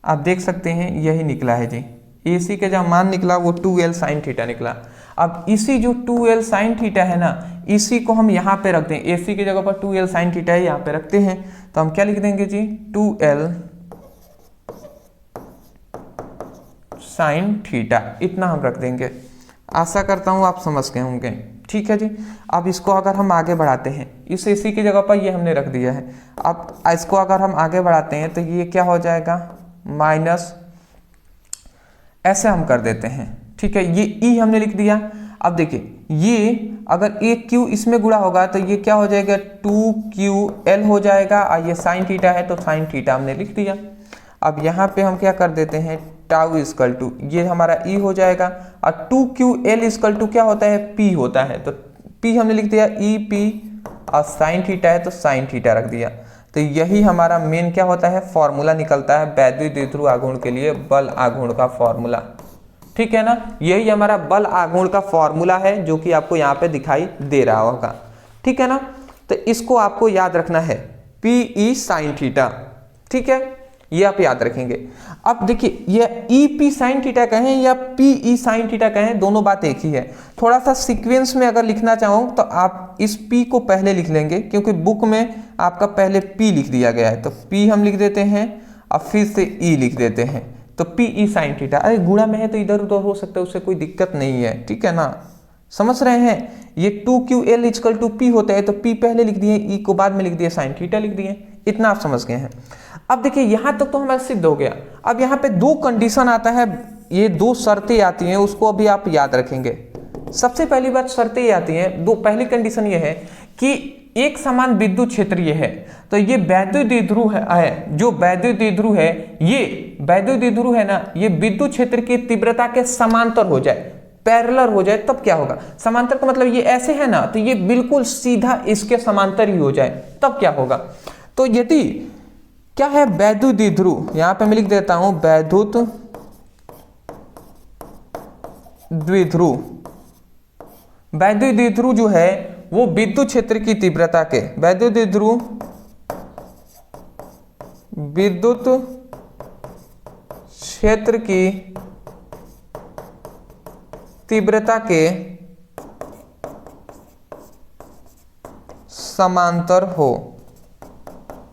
आप देख सकते हैं यही निकला है जी। AC का जो मान निकला वो 2L साइन थीटा निकला। अब इसी जो 2L साइन थीटा है ना, इसी को हम यहाँ पे रखते हैं, AC की जगह पर 2L साइन थीटा है, यहाँ पे रखते हैं, तो हम क्या लिख देंगे जी, 2L साइन थीटा, इतना हम रख देंगे। आशा करता हूँ आप समझ गए होंगे, ठीक है जी। अब इसको अगर हम आगे बढ़ाते हैं, इस AC की जगह पर ये हमने रख दिया है, अब इसको अगर हम आगे बढ़ाते हैं तो ये क्या हो जाएगा, माइनस, ऐसे हम कर देते हैं, ठीक है। ये E हमने लिख दिया। अब देखिए ये अगर एक Q इसमें गुणा होगा तो ये क्या हो जाएगा 2QL हो जाएगा, और ये साइन थीटा है तो साइन थीटा हमने लिख दिया। अब यहाँ पे हम क्या कर देते हैं, टाउ इक्वल टू ये हमारा E हो जाएगा, और 2QL इक्वल टू क्या होता है, P होता है, तो P हमने लिख दिया EP, और साइन थीटा है तो साइन थीटा रख दिया। तो यही हमारा मेन क्या होता है, फॉर्मूला निकलता है वैद्युत द्विध्रुव आघूर्ण के लिए, बल आघूर्ण का फॉर्मूला, ठीक है ना। यही हमारा बल आघूर्ण का फॉर्मूला है जो कि आपको यहाँ पे दिखाई दे रहा होगा, ठीक है ना। तो इसको आपको याद रखना है, PE साइन थीटा, ठीक है, ये आप याद रखेंगे। अब देखिए ये EP साइन थीटा कहें या PE साइन थीटा कहें, दोनों बात एक ही है। थोड़ा सा सीक्वेंस में अगर लिखना चाहूँ तो आप इस P को पहले लिख लेंगे, क्योंकि बुक में आपका पहले P लिख दिया गया है, तो P हम लिख देते हैं और फिर से E लिख देते हैं, तो PE साइन थीटा। अरे गुणा में है तो इधर उधर हो सकता है, उससे कोई दिक्कत नहीं है, ठीक है ना, समझ रहे हैं। ये 2QL इक्वल टू P होता है, तो P पहले लिख दिए, E को बाद में लिख दिए, साइन थीटा लिख दिए, इतना आप समझ गए हैं। अब देखिए यहाँ तक तो हमारा सिद्ध हो गया। अब यहाँ पे दो कंडीशन आता है ये दो शर्तें आती हैं उसको अभी आप याद रखेंगे। सबसे पहली बात शर्तें ये आती हैं, दो पहली कंडीशन ये है कि एक समान विद्युत क्षेत्र ये है, तो ये वैद्युत द्विध्रुव है, जो वैद्युत द्विध्रुव है, ये वैद्युत द्विध्रुव है ना, ये विद्युत क्षेत्र की तीव्रता के समांतर हो जाए, पैरेलल हो जाए, तब क्या होगा, समांतर का मतलब ये ऐसे है ना, तो ये बिल्कुल सीधा इसके समांतर ही हो जाए, तब क्या होगा। तो यदि क्या है वैद्युत द्विध्रुव, यहां पे मैं लिख देता हूं वैद्युत द्विध्रुव, वैद्युत द्विध्रुव जो है वो विद्युत क्षेत्र की तीव्रता के, वैद्युत द्विध्रुव विद्युत क्षेत्र की तीव्रता के समांतर हो।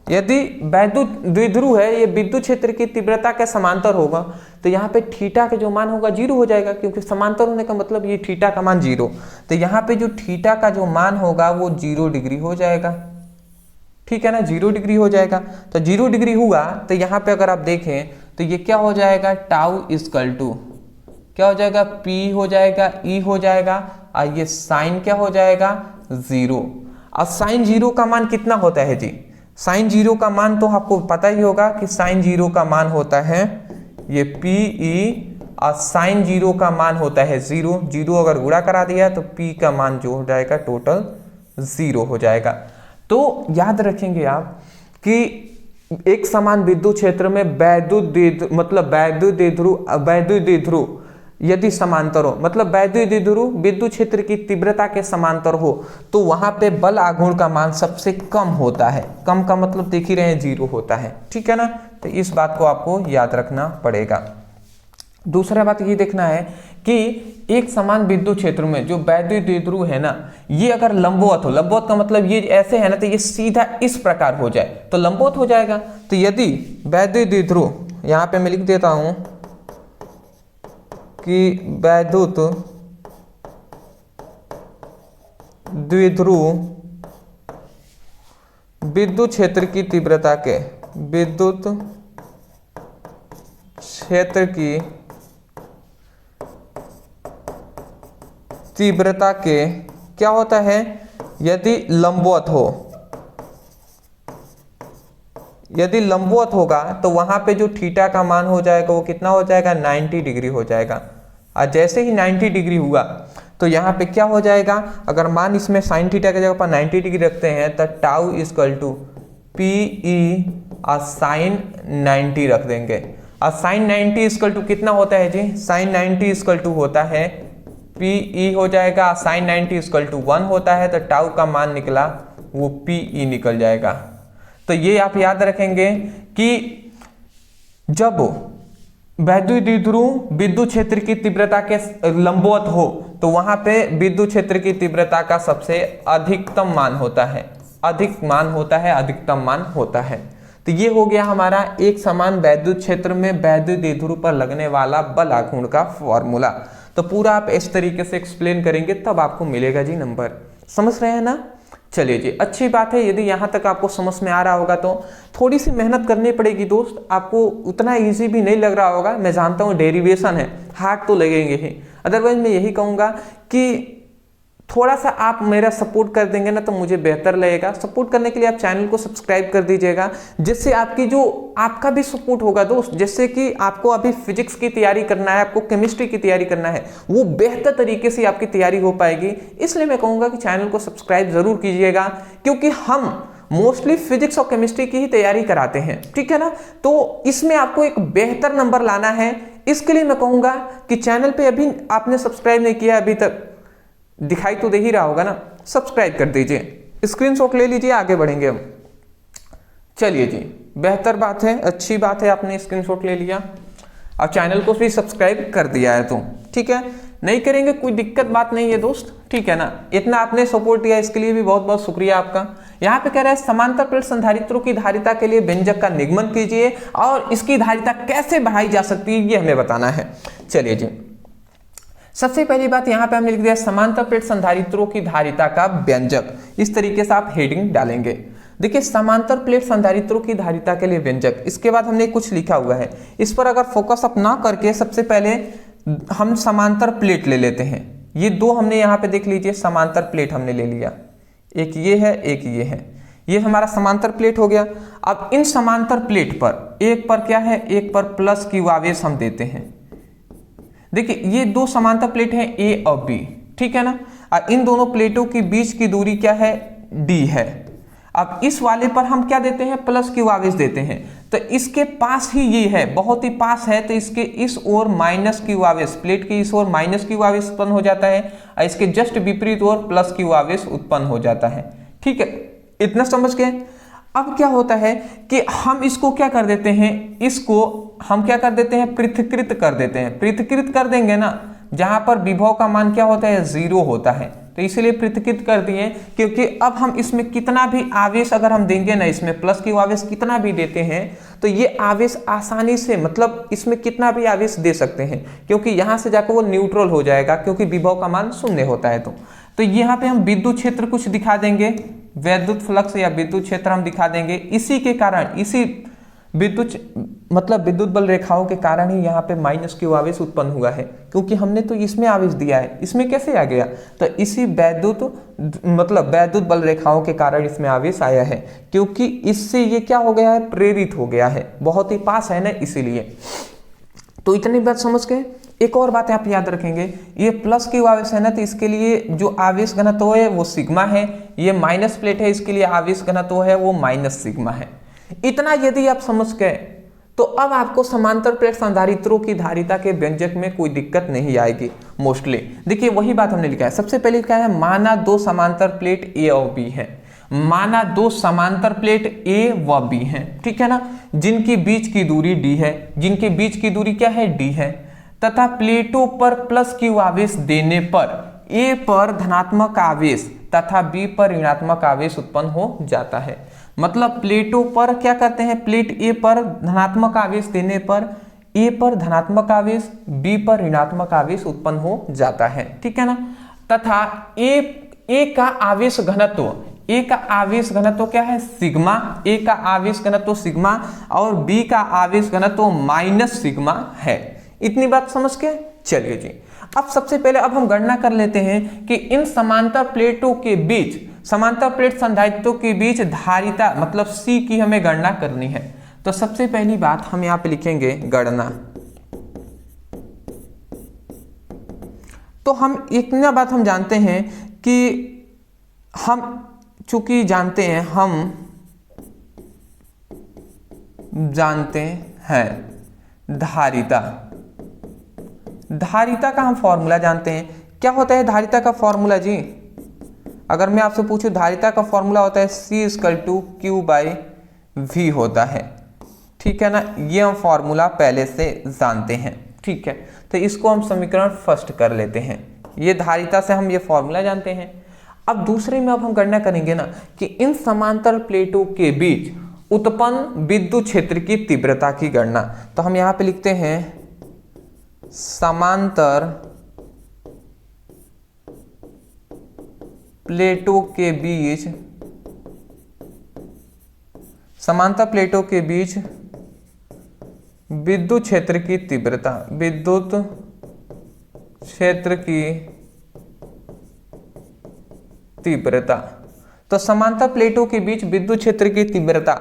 यदि वैद्युत द्विध्रुव है, ये विद्युत क्षेत्र की तीव्रता के समांतर होगा, तो यहाँ पे थीटा का जो मान होगा 0 हो जाएगा, क्योंकि समांतर होने का मतलब ये थीटा का मान 0, तो यहाँ पे जो थीटा का जो मान होगा वो 0 डिग्री हो जाएगा, ठीक है ना, 0 डिग्री हो जाएगा। तो 0 डिग्री हुआ तो यहाँ पे अगर आप देखें तो ये क्या हो जाएगा, टाउ इक्वल टू क्या हो जाएगा, P हो जाएगा, E हो जाएगा, और ये साइन क्या हो जाएगा 0। अब साइन 0 का मान कितना होता है जी, साइन 0 का मान तो आपको पता ही होगा कि साइन 0 का मान होता है ये PE, और साइन 0 का मान होता है 0, 0 अगर गुणा करा दिया तो P का मान जो हो जाएगा टोटल 0 हो जाएगा। तो याद रखेंगे आप कि एक समान विद्युत क्षेत्र में वैद्युत मतलब वैद्युत द्विध्रुव यदि समांतर हो, मतलब वैद्युत द्विध्रुव विद्युत क्षेत्र की तीव्रता के समांतर हो, तो वहां पे बल आघूर्ण का मान सबसे कम होता है, कम का मतलब देख ही रहे हैं 0 होता है, ठीक है ना। तो इस बात को आपको याद रखना पड़ेगा। दूसरा बात ये देखना है कि एक समान विद्युत क्षेत्र में जो वैद्युत द्विध्रुव है ना, ये अगर लंबवत हो, लंबवत का मतलब ये ऐसे है ना, तो ये सीधा इस प्रकार हो जाए तो लंबवत हो जाएगा। तो यदि वैद्युत द्विध्रुव, यहाँ पे मैं लिख देता हूं कि वैद्युत द्विध्रुव विद्युत क्षेत्र की तीव्रता के, विद्युत क्षेत्र की तीव्रता के क्या होता है, यदि लंबवत हो, यदि लंबवत होगा तो वहां पे जो थीटा का मान हो जाएगा वो कितना हो जाएगा, 90 डिग्री हो जाएगा। और जैसे ही 90 डिग्री हुआ तो यहाँ पे क्या हो जाएगा, अगर मान इसमें साइन थीटा की जगह पर 90 डिग्री रखते हैं तो टाउ इक्वल टू PE और साइन 90 रख देंगे। और साइन 90 इक्वल टू कितना होता है जी, साइन 90 इक्वल टू होता है PE हो जाएगा, साइन 90 इक्वल टू 1 होता है, तो टाउ का मान निकला वो PE निकल जाएगा। तो ये आप याद रखेंगे कि जब वैद्युत द्विध्रुव विद्युत क्षेत्र की तीव्रता के लंबवत हो तो वहां पे विद्युत क्षेत्र की तीव्रता का सबसे अधिकतम मान होता है, अधिक मान होता है, अधिकतम मान होता है। तो ये हो गया हमारा एक समान वैद्युत क्षेत्र में वैद्युत द्विध्रुव पर लगने वाला बल आघूर्ण का फॉर्मूला। तो पूरा आप इस तरीके से एक्सप्लेन करेंगे तब आपको मिलेगा जी नंबर, समझ रहे हैं ना। चलिए जी, अच्छी बात है। यदि यहाँ तक आपको समझ में आ रहा होगा तो थोड़ी सी मेहनत करनी पड़ेगी दोस्त, आपको उतना इजी भी नहीं लग रहा होगा, मैं जानता हूँ डेरिवेशन है, हार्ड तो लगेंगे ही। अदरवाइज मैं यही कहूँगा कि थोड़ा सा आप मेरा सपोर्ट कर देंगे ना तो मुझे बेहतर लगेगा। सपोर्ट करने के लिए आप चैनल को सब्सक्राइब कर दीजिएगा, जिससे आपकी जो आपका भी सपोर्ट होगा दोस्त। जैसे कि आपको अभी फिजिक्स की तैयारी करना है, आपको केमिस्ट्री की तैयारी करना है, वो बेहतर तरीके से आपकी तैयारी हो पाएगी। इसलिए मैं कहूँगा कि चैनल को सब्सक्राइब जरूर कीजिएगा, क्योंकि हम मोस्टली फिजिक्स और केमिस्ट्री की ही तैयारी कराते हैं, ठीक है ना। तो इसमें आपको एक बेहतर नंबर लाना है, इसके लिए मैं कहूँगा कि चैनल पर अभी आपने सब्सक्राइब नहीं किया अभी तक, दिखाई तो दे ही रहा होगा ना, सब्सक्राइब कर दीजिए, स्क्रीनशॉट ले लीजिए, आगे बढ़ेंगे हम। चलिए जी, बेहतर बात है, अच्छी बात है, आपने स्क्रीनशॉट ले लिया और चैनल को भी सब्सक्राइब कर दिया है तो ठीक है। नहीं करेंगे कोई दिक्कत बात नहीं है दोस्त, ठीक है ना। इतना आपने सपोर्ट दिया इसके लिए भी बहुत बहुत शुक्रिया आपका। यहाँ पे कह रहा है समांतर प्लेट संधारित्रों की धारिता के लिए व्यंजक का निगमन कीजिए और इसकी धारिता कैसे बढ़ाई जा सकती है ये हमें बताना है। चलिए जी, सबसे पहली बात यहाँ पे हमने लिख दिया समांतर प्लेट संधारित्रों की धारिता का व्यंजक। इस तरीके से आप हेडिंग डालेंगे। देखिए समांतर प्लेट संधारित्रों की धारिता के लिए व्यंजक, इसके बाद हमने कुछ लिखा हुआ है, इस पर अगर फोकस अप ना करके सबसे पहले हम समांतर प्लेट ले लेते हैं। ये दो हमने यहाँ पे देख लीजिए समांतर प्लेट हमने ले लिया, एक ये है एक ये है, ये हमारा समांतर प्लेट हो गया। अब इन समांतर प्लेट पर एक पर क्या है, एक पर प्लस क्यू आवेश हम देते हैं। देखिए ये दो समांतर प्लेट हैं ए और बी, ठीक है ना, और इन दोनों प्लेटों के बीच की दूरी क्या है, डी है। अब इस वाले पर हम क्या देते हैं, प्लस क्यू आवेश देते हैं, तो इसके पास ही ये है, बहुत ही पास है, तो इसके इस ओर माइनस क्यू आवेश, प्लेट के इस ओर माइनस क्यू आवेश उत्पन्न हो जाता है और इसके जस्ट विपरीत ओर प्लस क्यू आवेश उत्पन्न हो जाता है। ठीक है, इतना समझ गए। अब क्या होता है कि हम इसको क्या कर देते हैं, इसको हम क्या कर देते हैं, पृथक्कृत कर देते हैं। पृथक्कृत कर देंगे ना, जहां पर विभव का मान क्या होता है, 0 होता है, तो इसीलिए पृथक्कृत कर दिए, क्योंकि अब हम इसमें कितना भी आवेश अगर हम देंगे ना, इसमें प्लस क्यू आवेश कितना भी देते हैं तो ये आवेश आसानी से, मतलब इसमें कितना भी आवेश दे सकते हैं, क्योंकि यहां से जाकर वो न्यूट्रल हो जाएगा, क्योंकि विभव का मान 0 होता है। तो यहाँ पे हम विद्युत क्षेत्र कुछ दिखा देंगे, वैद्युत फ्लक्स या विद्युत क्षेत्र हम दिखा देंगे। इसी के कारण, इसी विद्युत मतलब विद्युत बल रेखाओं के कारण ही यहाँ पे माइनस क्यू आवेश उत्पन्न हुआ है, क्योंकि हमने तो इसमें आवेश दिया है, इसमें कैसे आ गया, तो इसी वैद्युत मतलब वैद्युत बल रेखाओं के कारण इसमें आवेश आया है, क्योंकि इससे ये क्या हो गया है, प्रेरित हो गया है, बहुत ही पास है ना, इसीलिए। तो इतनी बात समझ गए। एक और बात आप याद रखेंगे, ये प्लस क्यू आवेश है ना, तो इसके लिए जो आवेश घनत्व है वो सिग्मा है, ये माइनस प्लेट है, इसके लिए आवेश घनत्व है वो माइनस सिग्मा है। इतना यदि आप समझ गए तो अब आपको समांतर प्लेट संधारित्रों की धारिता के व्यंजक में कोई दिक्कत नहीं आएगी मोस्टली। देखिए वही बात हमने लिखा है, सबसे पहले लिखा है माना दो समांतर प्लेट ए और बी है, माना दो समांतर प्लेट ए व बी हैं, ठीक है ना, जिनकी बीच की दूरी डी है, जिनके बीच की दूरी क्या है, डी है, तथा प्लेटों पर प्लस क्यू आवेश देने पर ए पर धनात्मक आवेश तथा बी पर ऋणात्मक आवेश उत्पन्न हो जाता है। मतलब प्लेटों पर क्या करते हैं, प्लेट ए पर धनात्मक आवेश देने पर ए पर धनात्मक आवेश, बी पर ऋणात्मक आवेश उत्पन्न हो जाता है, ठीक है ना, तथा ए का आवेश घनत्व, ए का आवेश घनत्व क्या है, सिग्मा, ए का आवेश घनत्व सिग्मा और बी का आवेश घनत्व माइनस सिग्मा है। इतनी बात समझ के चलिए जी। अब सबसे पहले अब हम गणना कर लेते हैं कि इन समांतर प्लेटों के बीच, समांतर प्लेट संधारित्रों के बीच धारिता मतलब C की हमें गणना करनी है। तो सबसे पहली बात हम यहाँ पे लिखेंगे गणना। तो हम इतना बात हम जानते हैं कि हम चूंकि जानते हैं, हम जानते हैं धारिता, धारिता का हम फॉर्मूला जानते हैं। क्या होता है धारिता का फॉर्मूला जी, अगर मैं आपसे पूछूं धारिता का फॉर्मूला होता है C/Q/V होता है, ठीक है ना, ये हम फॉर्मूला पहले से जानते हैं, ठीक है। तो इसको हम समीकरण फर्स्ट कर लेते हैं, ये धारिता से हम ये फॉर्मूला जानते हैं। अब दूसरे में अब हम गणना करेंगे ना कि इन समांतर प्लेटों के बीच उत्पन्न विद्युत क्षेत्र की तीव्रता की गणना। तो हम यहाँ पे लिखते हैं समांतर प्लेटों के बीच, समांतर प्लेटों के बीच विद्युत क्षेत्र की तीव्रता, विद्युत क्षेत्र की तीव्रता। तो समांतर प्लेटों के बीच विद्युत क्षेत्र की तीव्रता।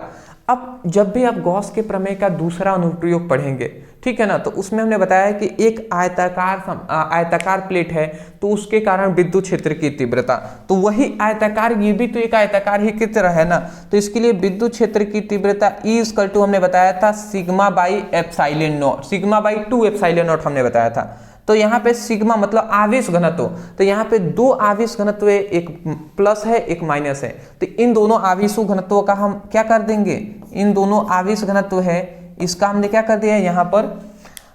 अब जब भी आप गॉस के प्रमेय का दूसरा अनुप्रयोग पढ़ेंगे, ठीक है ना, तो उसमें हमने बताया कि एक आयताकार प्लेट है तो उसके कारण विद्युत क्षेत्र की तीव्रता, तो वही आयताकार, ये भी तो एक आयताकार ही की तरह है ना, तो इसके लिए विद्युत क्षेत्र की तीव्रता E= हमने बताया था σ/ε0, σ/2ε0 हमने बताया था। तो यहाँ पे सिग्मा मतलब आवेश घनत्व, तो यहाँ पे दो आवेश घनत्व है, एक प्लस है एक माइनस है, तो इन दोनों आवेशों घनत्वों का हम क्या कर देंगे, इन दोनों आवेश घनत्व है इसका हमने क्या कर दिया है, यहाँ पर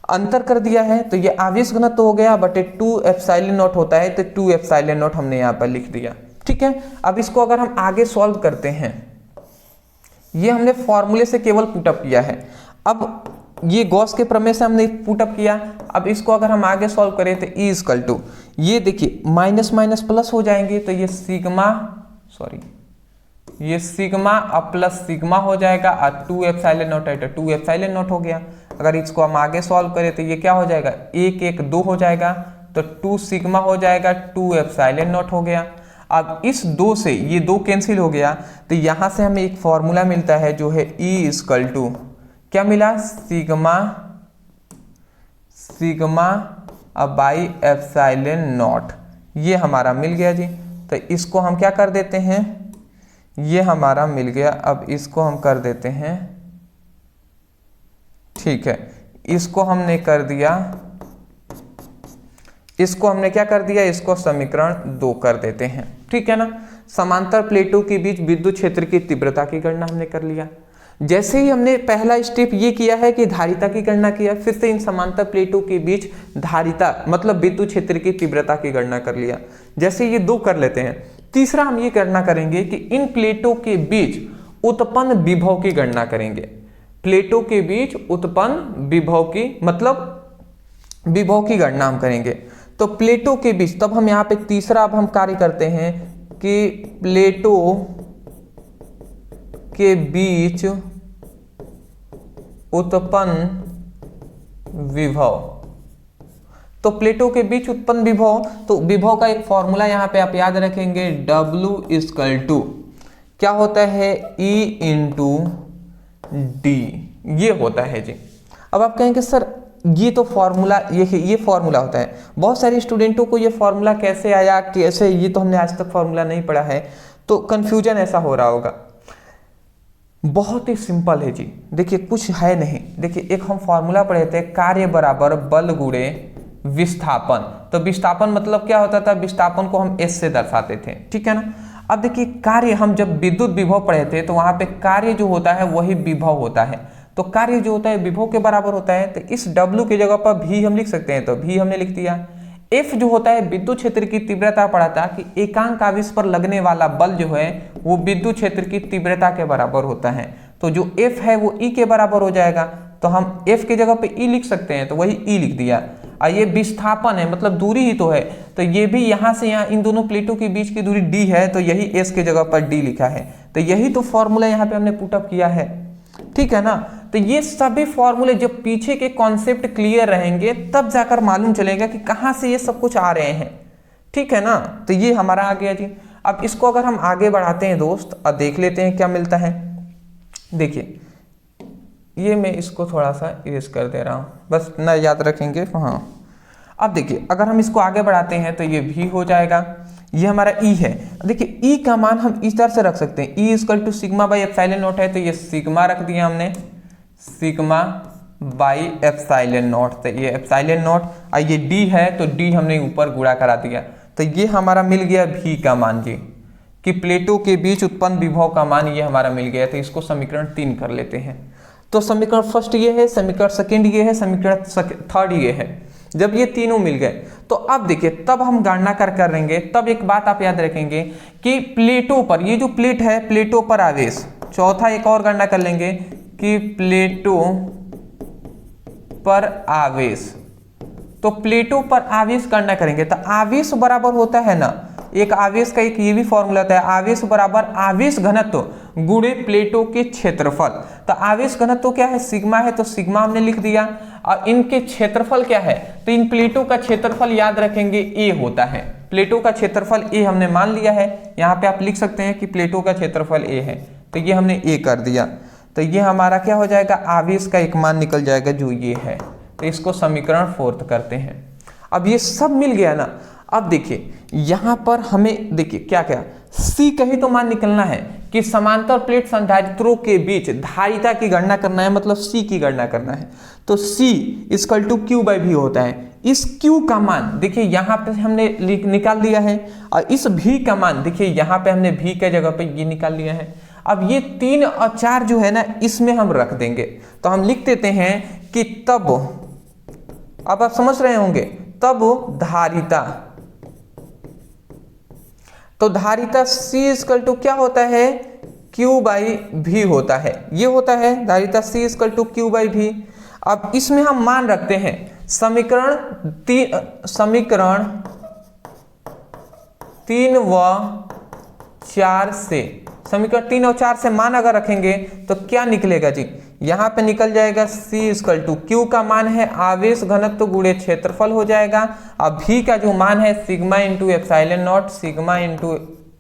अंतर कर दिया है, तो ये आवेश घनत्व हो गया बटे 2ε0 होता है, तो 2ε0 हमने यहाँ पर लिख दिया, ठीक है। अब इसको अगर हम आगे सॉल्व करते हैं, ये हमने फॉर्मूले से केवल पुटअप किया है, अब ये गॉस के प्रमेय से हमने पुटअप किया। अब इसको अगर हम आगे सॉल्व करें तो E= ये देखिए माइनस माइनस प्लस हो जाएंगे, तो ये ये सिग्मा अब प्लस सिग्मा हो जाएगा और 2 एप्सिलॉन नॉट है तो 2 एप्सिलॉन नॉट हो गया। अगर इसको हम आगे सॉल्व करें तो ये क्या हो जाएगा, 1 1 2 हो जाएगा तो 2 सिग्मा हो जाएगा, 2 एप्सिलॉन नॉट हो गया। अब इस 2 से ये 2 कैंसिल हो गया तो यहाँ से हमें एक फॉर्मूला मिलता है जो है E इक्वल टू क्या मिला, सिग्मा बाई एप्सिलॉन नॉट, ये हमारा मिल गया जी। तो इसको हम क्या कर देते हैं, ये हमारा मिल गया। अब इसको हम कर देते हैं, ठीक है, इसको हमने कर दिया, इसको हमने क्या कर दिया, इसको समीकरण 2 कर देते हैं, ठीक है ना। समांतर प्लेटों के बीच विद्युत क्षेत्र की तीव्रता की गणना हमने कर लिया। जैसे ही हमने पहला स्टेप ये किया है कि धारिता की गणना किया, फिर से इन समांतर प्लेटों के बीच धारिता मतलब विद्युत क्षेत्र की तीव्रता की गणना कर लिया। जैसे ये 2 कर लेते हैं, तीसरा हम ये गणना करेंगे कि इन प्लेटों के बीच उत्पन्न विभव की गणना करेंगे। प्लेटों के बीच उत्पन्न विभव की मतलब विभव की गणना हम करेंगे। तो प्लेटों के बीच, तब हम यहाँ पे तीसरा अब हम कार्य करते हैं कि प्लेटों के बीच उत्पन्न विभव, तो प्लेटों के बीच उत्पन्न विभव, तो विभव का एक फॉर्मूला यहाँ पे आप याद रखेंगे, W इक्वल टू क्या होता है, E इंटू डी, ये होता है जी। अब आप कहेंगे सर ये तो फॉर्मूला, ये फॉर्मूला होता है, बहुत सारे स्टूडेंटों को ये फॉर्मूला कैसे आया, कैसे, ये तो हमने आज तक फॉर्मूला नहीं पढ़ा है, तो कंफ्यूजन ऐसा हो रहा होगा। बहुत ही सिंपल है जी, देखिए कुछ है नहीं। देखिए एक हम फॉर्मूला पढ़े थे, कार्य बराबर बल गुणे विस्थापन। तो विस्थापन मतलब क्या होता था, विस्थापन को हम S से दर्शाते थे, ठीक है ना। अब देखिए कार्य, हम जब विद्युत विभव पढ़े थे तो वहां पे कार्य जो होता है वही विभव होता है। तो कार्य जो होता है विभव के बराबर होता है। तो इस W की जगह पर V हम लिख सकते हैं, तो V हमने लिख दिया। F जो होता है विद्युत क्षेत्र की तीव्रता पढ़ा था कि एकांक आवेश पर लगने वाला बल जो है वो विद्युत क्षेत्र की तीव्रता के बराबर होता है। तो जो F है वो E के बराबर हो जाएगा, तो हम F की जगह पे E लिख सकते हैं, तो वही E लिख दिया। और ये विस्थापन है मतलब दूरी ही तो है, तो ये भी यहाँ से यहाँ इन दोनों प्लेटों के बीच की दूरी D है, तो यही S की जगह पर D लिखा है। तो यही तो फॉर्मूला यहाँ पे हमने पुटअप किया है, ठीक है ना। तो ये सभी फॉर्मूले जब पीछे के कॉन्सेप्ट क्लियर रहेंगे तब जाकर मालूम चलेगा कि कहाँ से ये सब कुछ आ रहे हैं, ठीक है ना। तो ये हमारा आ गया जी। अब इसको अगर हम आगे बढ़ाते हैं दोस्त और देख लेते हैं क्या मिलता है। देखिए ये मैं इसको थोड़ा सा इरेज कर दे रहा हूँ, बस ना याद रखेंगे, हाँ। अब देखिए अगर हम इसको आगे बढ़ाते हैं तो ये भी हो जाएगा, ये हमारा E है। देखिए E का मान हम इस तरह से रख सकते हैं, E equal to sigma by epsilon naught है, तो ये सिग्मा रख दिया हमने, सिग्मा बाई एप्सिलॉन नॉट। तो ये एप्सिलॉन नॉट और ये D है तो D हमने ऊपर गुणा करा दिया। तो ये हमारा मिल गया V का मान जी, कि प्लेटों के बीच उत्पन्न विभव का मान ये हमारा मिल गया। तो इसको समीकरण 3 कर लेते हैं। तो समीकरण फर्स्ट ये है, समीकरण सेकंड ये है, समीकरण थर्ड ये है। जब ये तीनों मिल गए तो अब देखिए तब हम गणना करेंगे। तब एक बात आप याद रखेंगे कि प्लेटों पर, ये जो प्लेट है प्लेटों पर आवेश, चौथा एक और गणना कर लेंगे कि प्लेटों पर आवेश। तो प्लेटों पर आवेश गणना करेंगे तो आवेश बराबर होता है ना, एक आवेश का एक ये भी फॉर्मूला होता है, आवेश बराबर आवेश घनत्व गुणे प्लेटों के क्षेत्रफल। तो आवेश घनत्व क्या है, सिग्मा है, तो सिग्मा हमने लिख दिया। और इनके क्षेत्रफल क्या है, तो इन प्लेटों का क्षेत्रफल याद रखेंगे A होता है। प्लेटों का क्षेत्रफल A हमने मान लिया है, यहाँ पे आप लिख सकते हैं कि प्लेटों का क्षेत्रफल A है, तो ये हमने A कर दिया। तो ये हमारा क्या हो जाएगा, आवेश का एक मान निकल जाएगा जो ये है। तो इसको समीकरण 4 करते हैं। अब ये सब मिल गया ना। अब देखिए यहाँ पर हमें देखिए क्या क्या C का ही तो मान निकलना है कि समांतर प्लेट संधारित्रों के बीच धारिता की गणना करना है, मतलब C की गणना करना है। तो C equal to Q by V होता है। इस Q का मान देखिए यहाँ पे हमने निकाल लिया है, और इस V का मान देखिए यहाँ पे हमने V के जगह पे ये निकाल लिया है। अब ये 3 और 4 जो है ना इसमें हम रख देंगे। तो हम लिख देते हैं कि तब, अब आप समझ रहे होंगे, तब धारिता, तो धारिता C इक्वल टू क्या होता है, Q बाई V होता है। ये होता है धारिता C equal to Q by V। अब इसमें हम मान रखते हैं समीकरण 3 व 4 से समीकरण 3 और 4 से मान अगर रखेंगे तो क्या निकलेगा जी, यहाँ पे निकल जाएगा C इक्वल टू Q का मान है आवेश घनत्व गुणे क्षेत्रफल हो जाएगा। अब V का जो मान है sigma into epsilon not, sigma into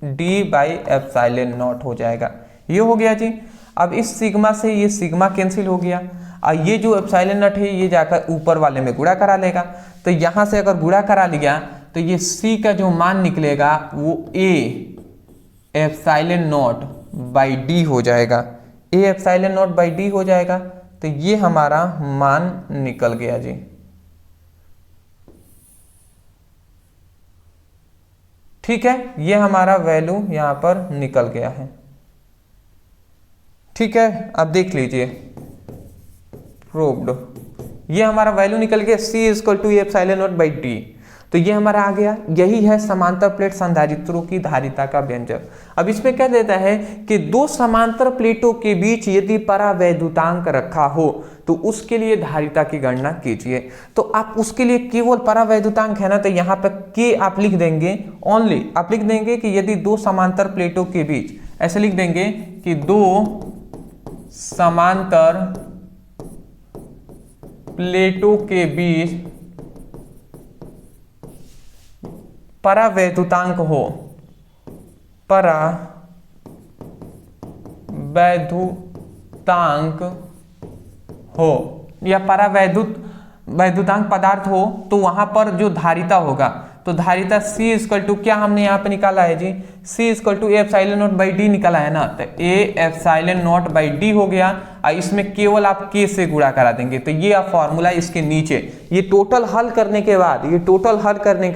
D by epsilon not हो जाएगा। ये हो गया जी। अब इस सिग्मा से ये सिग्मा कैंसिल हो गया और ये जो एप्सिलॉन नॉट है ये जाकर ऊपर वाले में गुणा करा लेगा। तो यहाँ से अगर गुणा करा लिया तो ये C का जो मान निकलेगा वो A epsilon naught by D हो जाएगा। A epsilon naught by D हो जाएगा। तो ये हमारा मान निकल गया जी। ठीक है, ये हमारा वैल्यू यहां पर निकल गया है। ठीक है, अब देख लीजिए प्रूव्ड, ये हमारा वैल्यू निकल गया C equal to epsilon naught by D. तो ये हमारा आ गया। यही है समांतर प्लेट संधारित्रों की धारिता का व्यंजक। अब इसमें क्या देता है कि दो समांतर प्लेटों के बीच यदि परावैद्युतांक रखा हो तो उसके लिए धारिता की गणना कीजिए। तो आप उसके लिए केवल परावैद्युतांक है ना, तो यहाँ पर के आप लिख देंगे, ओनली आप लिख देंगे कि यदि दो समांतर प्लेटों के बीच, ऐसे लिख देंगे कि दो समांतर प्लेटों के बीच परावैद्युतांक हो, परावैद्युतांक हो या वैद्युतांक पदार्थ हो तो वहां पर जो धारिता होगा, तो धारिता C इक्वल टू क्या हमने यहाँ पे निकाला है जी, C equal to A epsilon naught by D निकाला है ना, तो A epsilon naught by D हो गया। और इसमें केवल आप K से गुणा करा देंगे। तो ये आप फॉर्मूला इसके नीचे, ये टोटल हल करने के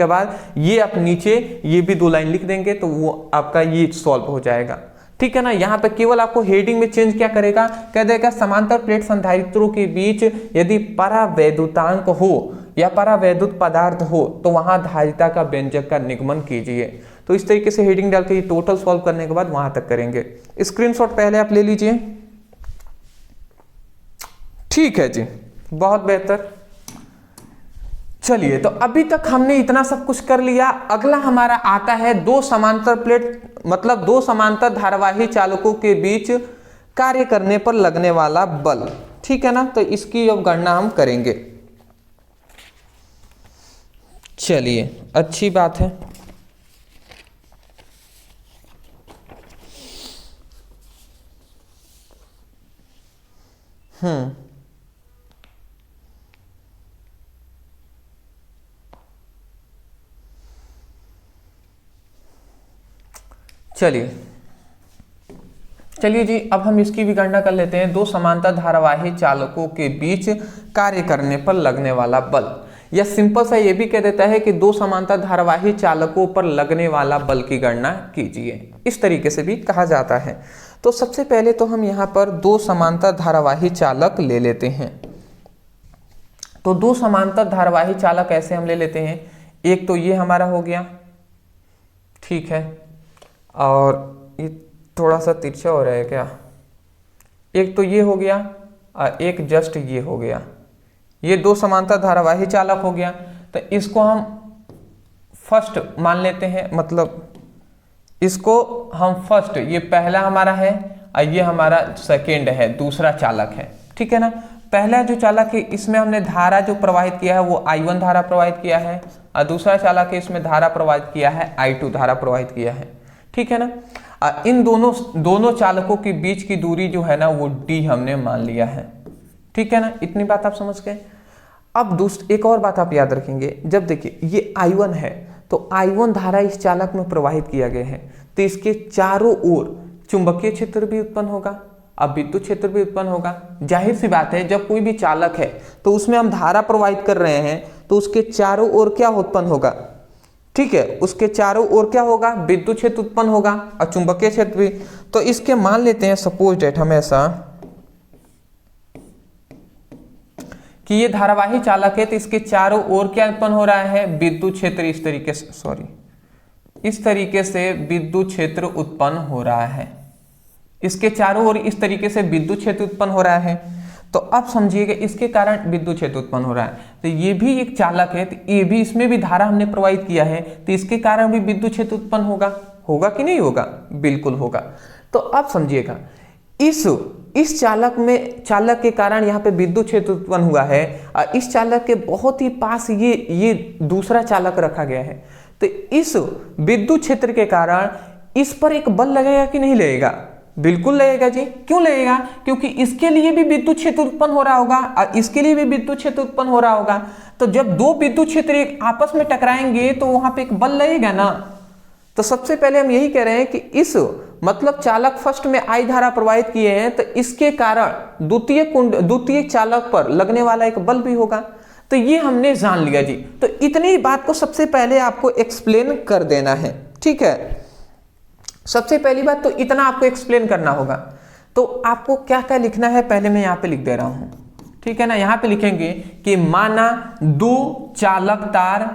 बाद, ये आप नीचे ये भी दो लाइन लिख देंगे तो वो आपका ये सॉल्व हो जाएगा। ठीक है ना। यहाँ पे केवल आपको हेडिंग में चेंज क्या करेगा, कह देगा समांतर प्लेट संधारित्रों के बीच यदि परावैद्युतांक हो या परावैद्युत पदार्थ हो तो वहां धारिता का व्यंजक का निगमन कीजिए। तो इस तरीके से हेडिंग डाल के टोटल सॉल्व करने के बाद वहां तक करेंगे। स्क्रीनशॉट पहले आप ले लीजिए। ठीक है जी, बहुत बेहतर। चलिए, तो अभी तक हमने इतना सब कुछ कर लिया। अगला हमारा आता है दो समांतर प्लेट, मतलब दो समांतर धारावाही चालकों के बीच कार्य करने पर लगने वाला बल। ठीक है ना। तो इसकी अब गणना हम करेंगे। चलिए, अच्छी बात है। चलिए जी, अब हम इसकी भी गणना कर लेते हैं। दो समांतर धारावाही चालकों के बीच कार्य करने पर लगने वाला बल, या सिंपल सा ये भी कह देता है कि दो समांतर धारावाही चालकों पर लगने वाला बल की गणना कीजिए। इस तरीके से भी कहा जाता है। तो सबसे पहले तो हम यहाँ पर दो समांतर धारावाही चालक ले लेते हैं। तो दो समांतर धारावाही चालक ऐसे हम ले लेते हैं। एक तो ये हमारा हो गया, ठीक है, और ये थोड़ा सा तिरछा हो रहा है क्या, एक तो ये हो गया और एक जस्ट ये हो गया। ये दो समांतर धारावाही चालक हो गया। तो इसको हम फर्स्ट मान लेते हैं, मतलब इसको हम फर्स्ट, ये पहला हमारा है और ये हमारा सेकेंड है, दूसरा चालक है। ठीक है ना। पहला जो चालक है इसमें हमने धारा जो प्रवाहित किया है वो I1 धारा प्रवाहित किया है, और दूसरा चालक है इसमें धारा प्रवाहित किया है I2 धारा प्रवाहित किया है। ठीक है ना। इन दोनों चालकों के बीच की दूरी जो है ना वो D हमने मान लिया है। ठीक है ना। इतनी बात आप समझ गए। अब एक और बात आप याद रखेंगे, जब देखिए ये I1 है तो I1 धारा इस चालक में प्रवाहित किया गया है तो इसके चारों ओर चुंबकीय क्षेत्र भी उत्पन्न होगा, अब विद्युत क्षेत्र भी उत्पन्न होगा। जाहिर सी बात है, जब कोई भी चालक है तो उसमें हम धारा प्रवाहित कर रहे हैं तो उसके चारों ओर क्या उत्पन्न होगा, ठीक है, उसके चारों ओर क्या होगा, विद्युत क्षेत्र उत्पन्न होगा और चुंबकीय क्षेत्र भी। तो इसके मान लेते हैं सपोज डेट हमेशा कि ये धारावाही चालक है तो इसके चारों ओर क्या उत्पन्न हो रहा है, विद्युत क्षेत्र। इस तरीके से विद्युत क्षेत्र उत्पन्न हो रहा है। इसके चारों ओर इस तरीके से विद्युत क्षेत्र उत्पन्न हो रहा है। तो अब समझिएगा इसके कारण विद्युत क्षेत्र उत्पन्न हो रहा है। तो ये भी एक चालक है, तो ये भी, इसमें भी धारा हमने प्रवाहित किया है तो इसके कारण भी विद्युत क्षेत्र उत्पन्न होगा कि नहीं होगा, बिल्कुल होगा। तो अब समझिएगा, इस चालक के कारण यहाँ पे विद्युत क्षेत्र उत्पन्न हुआ है और इस चालक के बहुत ही पास ये दूसरा चालक रखा गया है। तो इस विद्युत क्षेत्र के कारण इस पर एक बल लगेगा कि नहीं लगेगा? बिल्कुल लगेगा जी। क्यों लगेगा? क्योंकि इसके लिए भी विद्युत क्षेत्र उत्पन्न हो रहा होगा और इसके लिए भी विद्युत क्षेत्र उत्पन्न हो रहा होगा। तो जब दो विद्युत क्षेत्र आपस में टकराएंगे तो वहां पे एक बल लगेगा ना। तो सबसे पहले हम यही कह रहे हैं कि इस मतलब चालक फर्स्ट में I धारा प्रवाहित किए हैं, तो इसके कारण द्वितीय चालक पर लगने वाला एक बल भी होगा। तो ये हमने जान लिया जी। तो इतनी बात को सबसे पहले आपको एक्सप्लेन कर देना है, ठीक है। सबसे पहली बात तो इतना आपको एक्सप्लेन करना होगा। तो आपको क्या क्या लिखना है पहले मैं यहाँ पे लिख दे रहा हूँ, ठीक है ना। यहाँ पे लिखेंगे कि माना दो चालक तार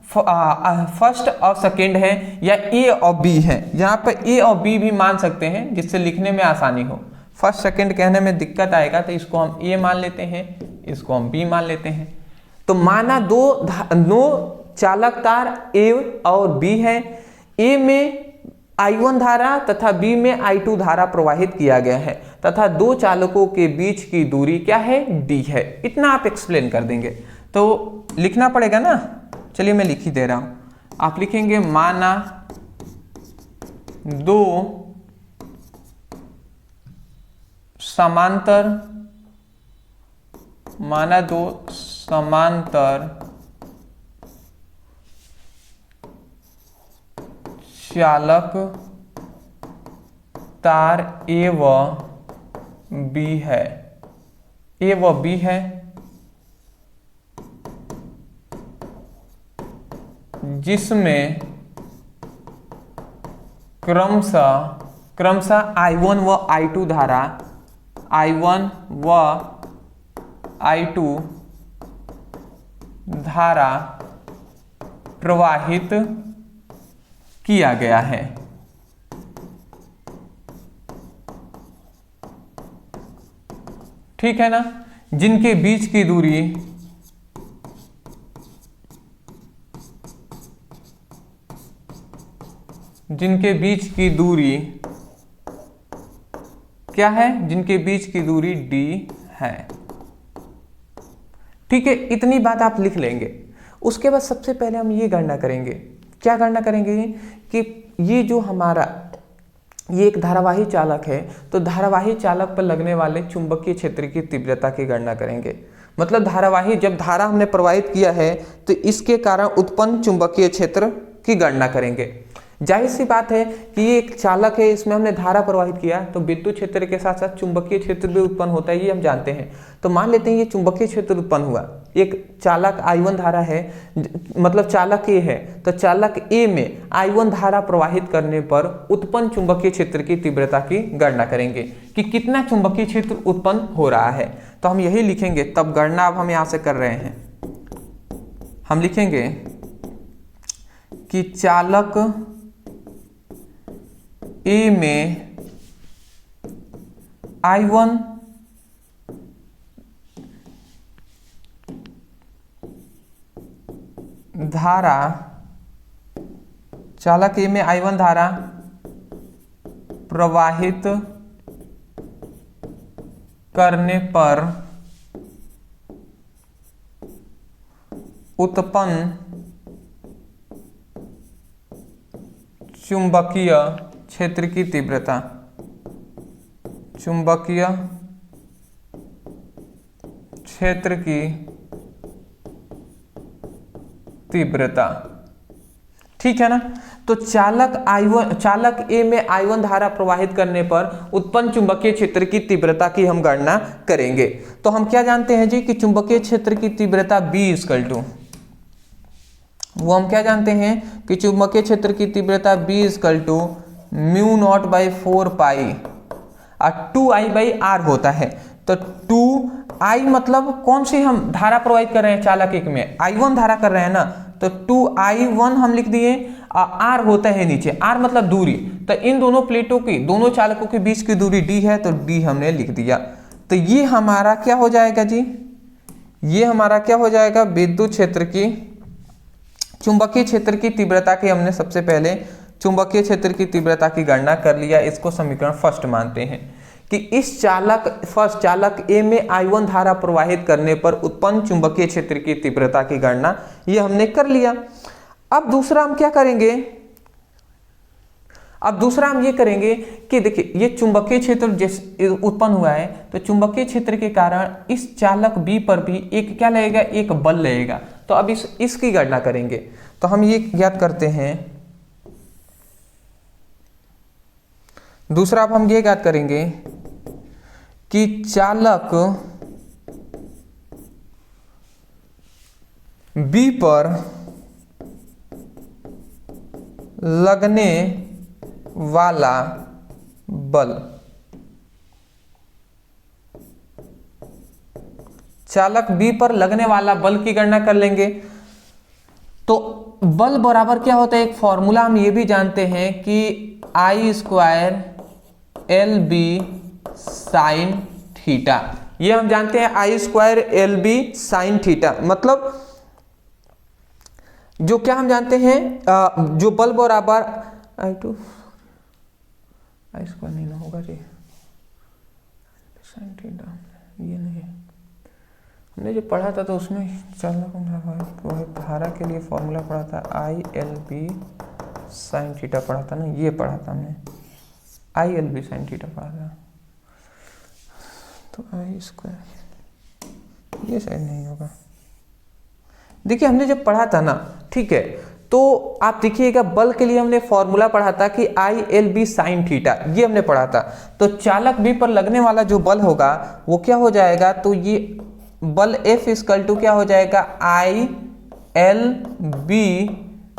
फर्स्ट और सेकेंड है या ए और बी है। यहाँ पर ए और बी भी मान सकते हैं जिससे लिखने में आसानी हो। फर्स्ट सेकेंड कहने में दिक्कत आएगा तो इसको हम ए मान लेते हैं, इसको हम बी मान लेते हैं। तो माना दो चालक तार ए और बी है। ए में I1 धारा तथा B में I2 धारा प्रवाहित किया गया है तथा दो चालकों के बीच की दूरी क्या है? D है। इतना आप एक्सप्लेन कर देंगे तो लिखना पड़ेगा ना। चलिए मैं लिख ही दे रहा हूं। आप लिखेंगे माना दो समांतर चालक तार ए व बी है, ए व बी है, जिसमें क्रमशः I1 व I2 धारा, I1 व I2 धारा प्रवाहित किया गया है। ठीक है ना। जिनके बीच की दूरी क्या है? जिनके बीच की दूरी D है। ठीक है, इतनी बात आप लिख लेंगे। उसके बाद सबसे पहले हम ये गणना करेंगे। क्या गणना करेंगे कि ये जो हमारा ये एक धारावाही चालक है, तो धारावाही चालक पर लगने वाले चुंबकीय क्षेत्र की तीव्रता की गणना करेंगे। मतलब धारावाही जब धारा हमने प्रवाहित किया है तो इसके कारण उत्पन्न चुंबकीय क्षेत्र की गणना करेंगे। जाहिर सी बात है कि ये एक चालक है, इसमें हमने धारा प्रवाहित किया तो विद्युत क्षेत्र के साथ साथ चुंबकीय क्षेत्र भी उत्पन्न होता है, ये हम जानते हैं। तो मान लेते हैं ये चुंबकीय क्षेत्र उत्पन्न हुआ। एक चालक I1 धारा है, मतलब चालक ए है, तो चालक ए में I1 धारा प्रवाहित करने पर उत्पन्न चुंबकीय क्षेत्र की तीव्रता की गणना करेंगे कि कितना चुंबकीय क्षेत्र उत्पन्न हो रहा है। तो हम यही लिखेंगे, तब गणना अब हम यहाँ से कर रहे हैं। हम लिखेंगे कि चालक ए में I1 धारा, चालक ए में I1 धारा प्रवाहित करने पर उत्पन्न चुंबकीय क्षेत्र की तीव्रता, चुंबकीय क्षेत्र की तीव्रता। ठीक है ना। तो चालक ए में I1 धारा प्रवाहित करने पर उत्पन्न चुंबकीय क्षेत्र की तीव्रता की हम गणना करेंगे। तो हम क्या जानते हैं जी कि चुंबकीय क्षेत्र की तीव्रता B इक्वल टू, वो हम क्या जानते हैं कि चुंबकीय क्षेत्र की तीव्रता B equal to mu naught by 4 pi और 2I बाई R होता है। तो 2I मतलब कौन सी हम धारा प्रवाहित कर रहे हैं? चालक एक में I1 धारा कर रहे हैं ना, तो 2I1 हम लिख दिए और R होता है नीचे, R मतलब दूरी। तो इन दोनों प्लेटों की, दोनों चालकों के बीच की दूरी D है, तो D हमने लिख दिया। तो ये हमारा क्या हो जाएगा जी? ये हमारा क्या हो जाएगा? विद्युत क्षेत्र की, चुंबकीय क्षेत्र की तीव्रता की हमने सबसे पहले चुंबकीय क्षेत्र की तीव्रता की गणना कर लिया, इसको समीकरण फर्स्ट मानते हैं कि इस चालक ए में I1 धारा प्रवाहित करने पर उत्पन्न चुंबकीय क्षेत्र की तीव्रता की गणना ये हमने कर लिया। अब दूसरा हम क्या करेंगे, अब दूसरा हम ये करेंगे कि देखिए ये चुंबकीय क्षेत्र जैसे उत्पन्न हुआ है, तो चुंबकीय क्षेत्र के कारण इस चालक बी पर भी एक क्या लगेगा, एक बल लगेगा। तो अब इसकी गणना करेंगे। तो हम ये ज्ञात करते हैं, दूसरा अब हम ये ज्ञात करेंगे कि चालक बी पर लगने वाला बल, चालक बी पर लगने वाला बल की गणना कर लेंगे। तो बल बराबर क्या होता है, एक फॉर्मूला हम ये भी जानते हैं कि I square L B sine theta, ये हम जानते हैं I square L B sine theta. मतलब जो क्या हम जानते हैं, जो बल बराबर I स्क्वायर नहीं ना होगा जी, साइन थीटा ये नहीं, हमने जो पढ़ा था तो उसमें चालक धारा के लिए फॉर्मूला पढ़ा था, I L B sine theta पढ़ा था ना, ये पढ़ा था हमने, I L B sine theta पढ़ा था। तो आई स्क्वायर ये शायद नहीं होगा। देखिए हमने जब पढ़ा था ना, ठीक है, तो आप देखिएगा बल के लिए हमने फॉर्मूला पढ़ा था कि I L B sine theta, ये हमने पढ़ा था। तो चालक बी पर लगने वाला जो बल होगा वो क्या हो जाएगा, तो ये बल F इक्वल टू क्या हो जाएगा, I L B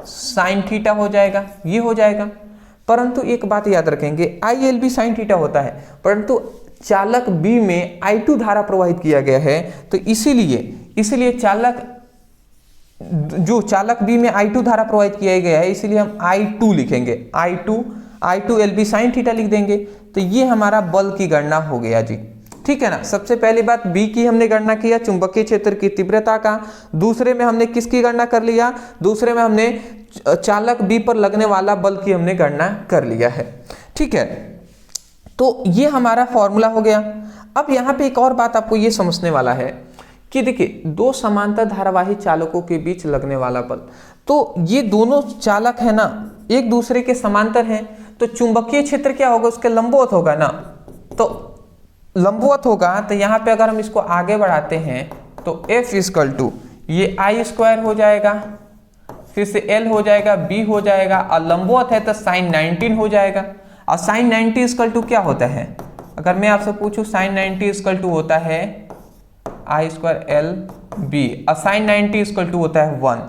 sine theta हो जाएगा, ये हो जाएगा। परंतु एक बात याद रखेंगे, I L B sine theta होता है, परंतु चालक बी में I2 धारा प्रवाहित किया गया है, तो इसीलिए चालक बी में I2 धारा प्रवाहित किया गया है, इसीलिए हम I2 लिखेंगे, I2 L B sine theta लिख देंगे। तो ये हमारा बल की गणना हो गया जी, ठीक है ना। सबसे पहली बात बी की हमने गणना किया, चुंबकीय क्षेत्र की तीव्रता का। दूसरे में हमने किसकी गणना कर लिया, दूसरे में हमने चालक बी पर लगने वाला बल की हमने गणना कर लिया है, ठीक है। तो ये हमारा फॉर्मूला हो गया। अब यहाँ पे एक और बात आपको ये समझने वाला है कि देखिए दो समांतर धारावाही चालकों के बीच लगने वाला बल, तो ये दोनों चालक है ना एक दूसरे के समांतर हैं, तो चुंबकीय क्षेत्र क्या होगा, उसके लंबवत होगा ना। तो लंबवत होगा, तो यहाँ पे अगर हम इसको आगे बढ़ाते हैं तो F इक्वल टू ये I स्क्वायर हो जाएगा, फिर से L हो जाएगा, B हो जाएगा, और लंबवत है तो साइन 19 हो जाएगा। और साइन 90 इक्वल टू क्या होता है, अगर मैं आपसे पूछूं साइन 90 इक्वल टू होता है I स्क्वायर एल बी, और साइन 90 इक्वल टू होता है 1,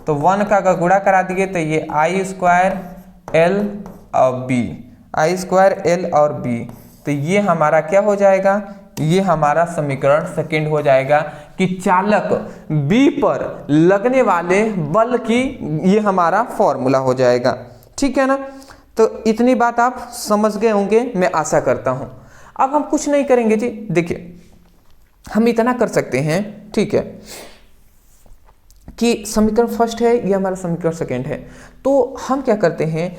तो 1 का अगर गुणा करा दिए तो ये I स्क्वायर एल और बी, I स्क्वायर एल और बी, तो ये हमारा क्या हो जाएगा, ये हमारा समीकरण सेकंड हो जाएगा कि चालक बी पर लगने वाले बल की ये हमारा फॉर्मूला हो जाएगा, ठीक है ना। तो इतनी बात आप समझ गए होंगे, मैं आशा करता हूं। अब हम कुछ नहीं करेंगे जी, देखिए हम इतना कर सकते हैं, ठीक है, कि समीकरण फर्स्ट है, ये हमारा समीकरण सेकंड है। तो हम क्या करते हैं,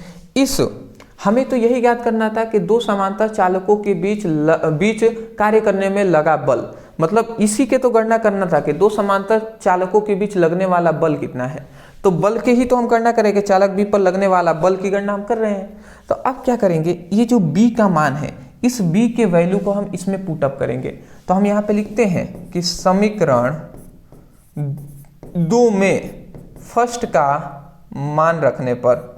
हमें तो यही ज्ञात करना था कि दो समांतर चालकों के बीच कार्य करने में लगा बल, मतलब इसी के तो गणना करना था कि दो समांतर चालकों के बीच लगने वाला बल कितना है। तो बल के ही तो हम गणना करेंगे, चालक बी पर लगने वाला बल की गणना हम कर रहे हैं। तो अब क्या करेंगे, ये जो बी का मान है, इस बी के वैल्यू को हम इसमें पुटअप करेंगे। तो हम यहाँ पे लिखते हैं कि समीकरण 2 में फर्स्ट का मान रखने पर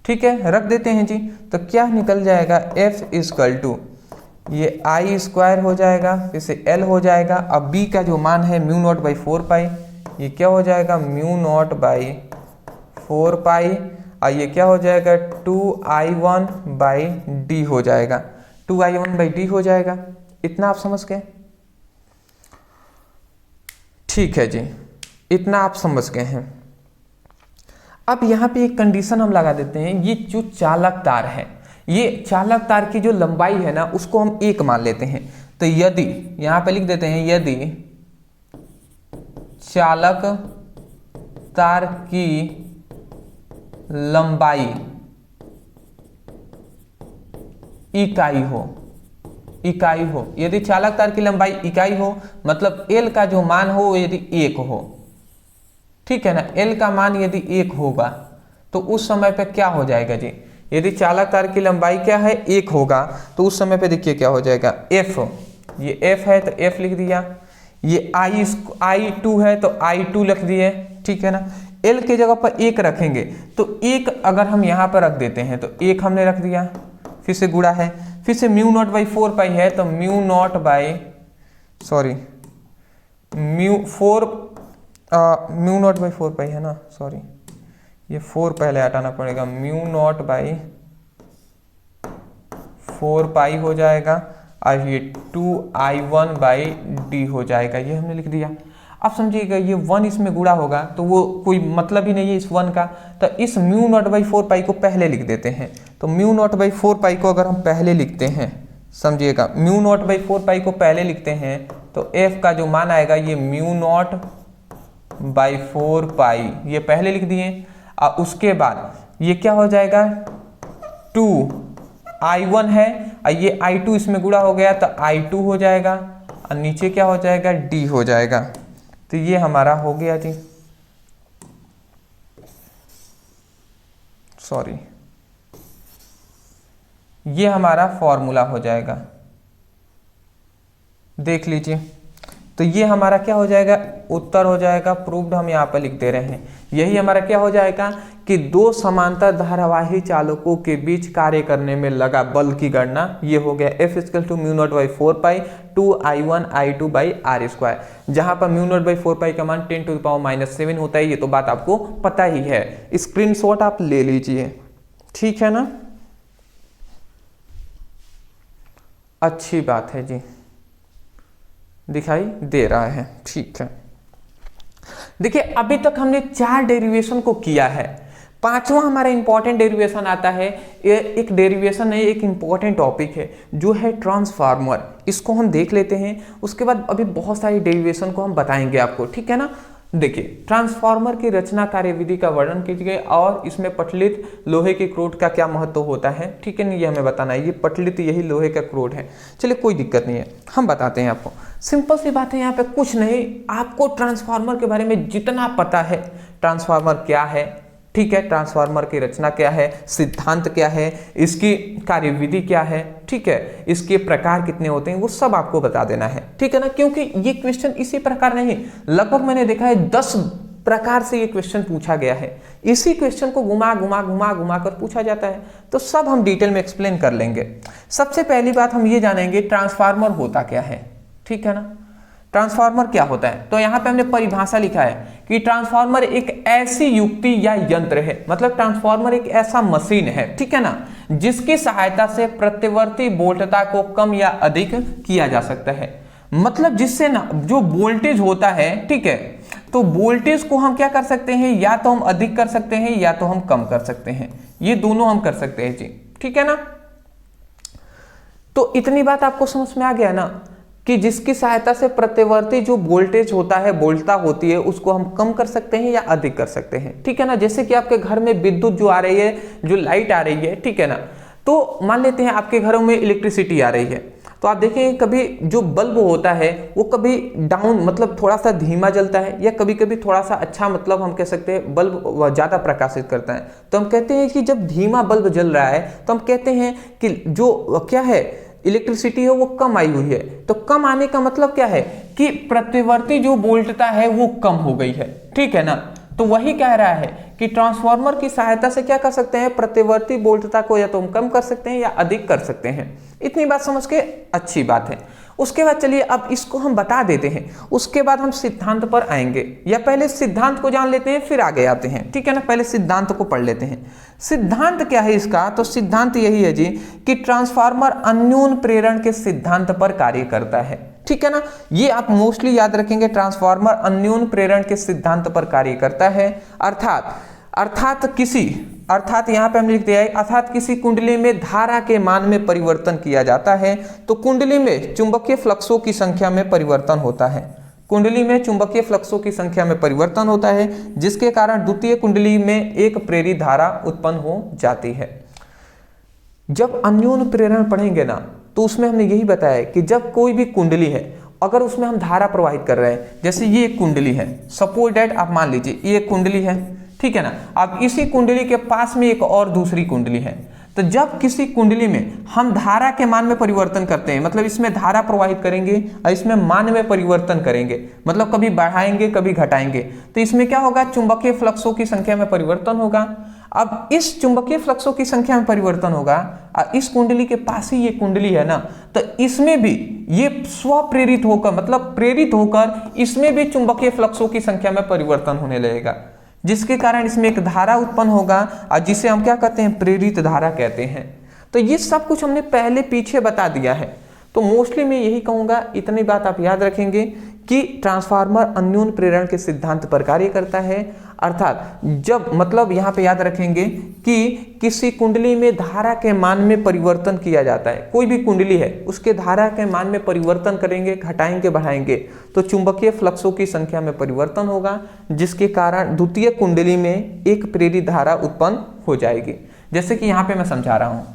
ठीक है, रख देते हैं जी। तो क्या निकल जाएगा, F इक्वल टू ये I स्क्वायर हो जाएगा, फिर से L हो जाएगा। अब B का जो मान है म्यू नॉट बाई 4 पाई, ये क्या हो जाएगा म्यू नॉट बाई 4 पाई, और ये क्या हो जाएगा 2I1 बाई डी हो जाएगा, 2I1 बाई डी हो जाएगा। इतना आप समझ गए, ठीक है जी, इतना आप समझ गए हैं। अब यहाँ पे एक कंडीशन हम लगा देते हैं, ये जो चालक तार है, ये चालक तार की जो लंबाई है ना उसको हम 1 मान लेते हैं। तो यदि यहाँ पे लिख देते हैं, यदि चालक तार की लंबाई इकाई हो, यदि चालक तार की लंबाई इकाई हो, मतलब L का जो मान हो वो यदि 1 हो, ठीक है ना, L का मान यदि 1 होगा तो उस समय पे क्या हो जाएगा जी, यदि चालक तार की लंबाई क्या है 1 होगा तो उस समय पे देखिए क्या हो जाएगा, F, ये F है तो F लिख दिया, ये I2 है तो I2 लिख दिए, ठीक है ना। L की जगह पर 1 रखेंगे तो 1 अगर हम यहाँ पर रख देते हैं तो 1 हमने रख दिया, फिर से गुणा है, फिर से म्यू नॉट बाई 4 पाई है तो mu naught by four pi है ना, सॉरी ये 4 पहले हटाना पड़ेगा, म्यू नॉट बाई 4 पाई हो जाएगा और ये 2I1 बाई डी हो जाएगा, ये हमने लिख दिया। अब समझिएगा ये 1 इसमें गुणा होगा तो वो कोई मतलब ही नहीं है इस 1 का, तो इस म्यू नॉट बाई 4 पाई को पहले लिख देते हैं। तो म्यू नॉट बाई 4 पाई को अगर हम पहले लिखते हैं, समझिएगा म्यू नॉट बाई 4 पाई को पहले लिखते हैं तो F का जो मान आएगा ये म्यू नॉट बाई 4 पाई, ये पहले लिख दिए। और उसके बाद ये क्या हो जाएगा, 2I1 है और ये I2 इसमें गुणा हो गया तो I2 हो जाएगा और नीचे क्या हो जाएगा, D हो जाएगा। तो ये हमारा हो गया जी, सॉरी ये हमारा फॉर्मूला हो जाएगा, देख लीजिए। तो ये हमारा क्या हो जाएगा, उत्तर हो जाएगा, प्रूव्ड हम यहाँ पर लिख दे रहे हैं। यही हमारा क्या हो जाएगा कि दो समांतर धारावाही चालकों के बीच कार्य करने में लगा बल की गणना, ये हो गया F = mu naught by 4 pi 2I1 I2 by R square, जहां पर म्यू नॉट बाई 4 पाई का मान 10⁻⁻7 होता है, ये तो बात आपको पता ही है, स्क्रीनशॉट आप ले लीजिए, ठीक है ना। अच्छी बात है जी, दिखाई दे रहा है, ठीक है। देखिए अभी तक हमने 4 डेरिवेशन को किया है, 5वां हमारा इंपॉर्टेंट डेरिवेशन आता है। ये एक डेरिवेशन नहीं, एक इंपॉर्टेंट टॉपिक है जो है ट्रांसफार्मर, इसको हम देख लेते हैं। उसके बाद अभी बहुत सारी डेरिवेशन को हम बताएंगे आपको, ठीक है ना। देखिए ट्रांसफार्मर की रचना कार्यविधि का वर्णन कीजिए और इसमें पटलित लोहे की क्रोड का क्या महत्व होता है, ठीक है ना, ये हमें बताना है। ये पटलित यही लोहे का क्रोड है, चलिए कोई दिक्कत नहीं है, हम बताते हैं आपको। सिंपल सी बात है, यहाँ पे कुछ नहीं, आपको ट्रांसफार्मर के बारे में जितना पता है, ट्रांसफार्मर क्या है, ठीक है, ट्रांसफार्मर की रचना क्या है, सिद्धांत क्या है, इसकी कार्यविधि क्या है, ठीक है, इसके प्रकार कितने होते हैं, वो सब आपको बता देना है, ठीक है ना। क्योंकि ये क्वेश्चन इसी प्रकार नहीं, लगभग मैंने देखा है 10 प्रकार से ये क्वेश्चन पूछा गया है, इसी क्वेश्चन को घुमा घुमा कर पूछा जाता है, तो सब हम डिटेल में एक्सप्लेन कर लेंगे। सबसे पहली बात हम ये जानेंगे ट्रांसफार्मर होता क्या है, ठीक है ना। ट्रांसफार्मर क्या होता है, तो यहाँ पे हमने परिभाषा लिखा है कि ट्रांसफार्मर एक ऐसी युक्ति या यंत्र है, मतलब ट्रांसफार्मर एक ऐसा मशीन है, ठीक है ना, जिसकी सहायता से प्रत्यवर्ती वोल्टता को कम या अधिक किया जा सकता है। मतलब जिससे ना जो वोल्टेज होता है, ठीक है, तो वोल्टेज को हम क्या कर सकते हैं, या तो हम अधिक कर सकते हैं या तो हम कम कर सकते हैं, ये दोनों हम कर सकते हैं जी, ठीक है ना। तो इतनी बात आपको समझ में आ गया ना, कि जिसकी सहायता से प्रत्यवर्ती जो वोल्टेज होता है, वोल्टता होती है, उसको हम कम कर सकते हैं या अधिक कर सकते हैं, ठीक है ना। जैसे कि आपके घर में विद्युत जो आ रही है, जो लाइट आ रही है, ठीक है ना, तो मान लेते हैं आपके घरों में इलेक्ट्रिसिटी आ रही है, तो आप देखेंगे कभी जो बल्ब होता है वो कभी डाउन, मतलब थोड़ा सा धीमा जलता है, या कभी कभी थोड़ा सा अच्छा, मतलब हम कह सकते हैं बल्ब ज़्यादा प्रकाशित करता है। तो हम कहते हैं कि जब धीमा बल्ब जल रहा है तो हम कहते हैं कि जो क्या है इलेक्ट्रिसिटी है वो कम आई हुई है। तो कम आने का मतलब क्या है कि प्रत्यवर्ती जो वोल्टता है वो कम हो गई है, ठीक है ना। तो वही कह रहा है कि ट्रांसफार्मर की सहायता से क्या कर सकते हैं, प्रत्यवर्ती वोल्टता को या तो हम कम कर सकते हैं या अधिक कर सकते हैं। इतनी बात समझ के अच्छी बात है। उसके बाद चलिए अब इसको हम बता देते हैं, उसके बाद हम सिद्धांत पर आएंगे, या पहले सिद्धांत को जान लेते हैं फिर आगे आते हैं, ठीक है ना। पहले सिद्धांत को पढ़ लेते हैं। सिद्धांत क्या है इसका, तो सिद्धांत यही है जी कि ट्रांसफार्मर अन्योन प्रेरण के सिद्धांत पर कार्य करता है, ठीक है ना। ये आप मोस्टली याद रखेंगे, ट्रांसफार्मर अन्योन प्रेरण के सिद्धांत पर कार्य करता है। अर्थात यहाँ पे हम लिख दिया है, अर्थात किसी कुंडली में धारा के मान में परिवर्तन किया जाता है तो कुंडली में चुंबकीय फ्लक्सों की संख्या में परिवर्तन होता है, कुंडली में चुंबकीय फ्लक्सों की संख्या में परिवर्तन होता है, जिसके कारण द्वितीय कुंडली में एक प्रेरित धारा उत्पन्न हो जाती है। जब अन्योन्य प्रेरण पढ़ेंगे ना, तो उसमें हमने यही बताया कि जब कोई भी कुंडली है, अगर उसमें हम धारा प्रवाहित कर रहे हैं, जैसे ये एक कुंडली है, सपोज दैट आप मान लीजिए ये एक कुंडली है, ठीक है ना। अब इसी कुंडली के पास में एक और दूसरी कुंडली है, तो जब किसी कुंडली में हम धारा के मान में परिवर्तन करते हैं, मतलब इसमें धारा प्रवाहित करेंगे और इसमें मान में परिवर्तन करेंगे, मतलब कभी बढ़ाएंगे कभी घटाएंगे, तो इसमें क्या होगा, चुंबकीय फ्लक्सों की संख्या में परिवर्तन होगा। अब इस चुंबकीय फ्लक्सों की संख्या में परिवर्तन होगा और इस कुंडली के पास ही ये कुंडली है ना, तो इसमें भी ये स्वप्रेरित होकर, मतलब प्रेरित होकर इसमें भी चुंबकीय फ्लक्सों की संख्या में परिवर्तन होने लगेगा, जिसके कारण इसमें एक धारा उत्पन्न होगा और जिसे हम क्या कहते हैं, प्रेरित धारा कहते हैं। तो ये सब कुछ हमने पहले पीछे बता दिया है। तो मोस्टली मैं यही कहूंगा, इतनी बात आप याद रखेंगे कि ट्रांसफार्मर अन्योन्य प्रेरण के सिद्धांत पर कार्य करता है, अर्थात जब, मतलब यहाँ पे याद रखेंगे कि किसी कुंडली में धारा के मान में परिवर्तन किया जाता है, कोई भी कुंडली है उसके धारा के मान में परिवर्तन करेंगे, घटाएंगे बढ़ाएंगे, तो चुंबकीय फ्लक्सों की संख्या में परिवर्तन होगा, जिसके कारण द्वितीय कुंडली में एक प्रेरित धारा उत्पन्न हो जाएगी। जैसे कि यहाँ पे मैं समझा रहा हूँ,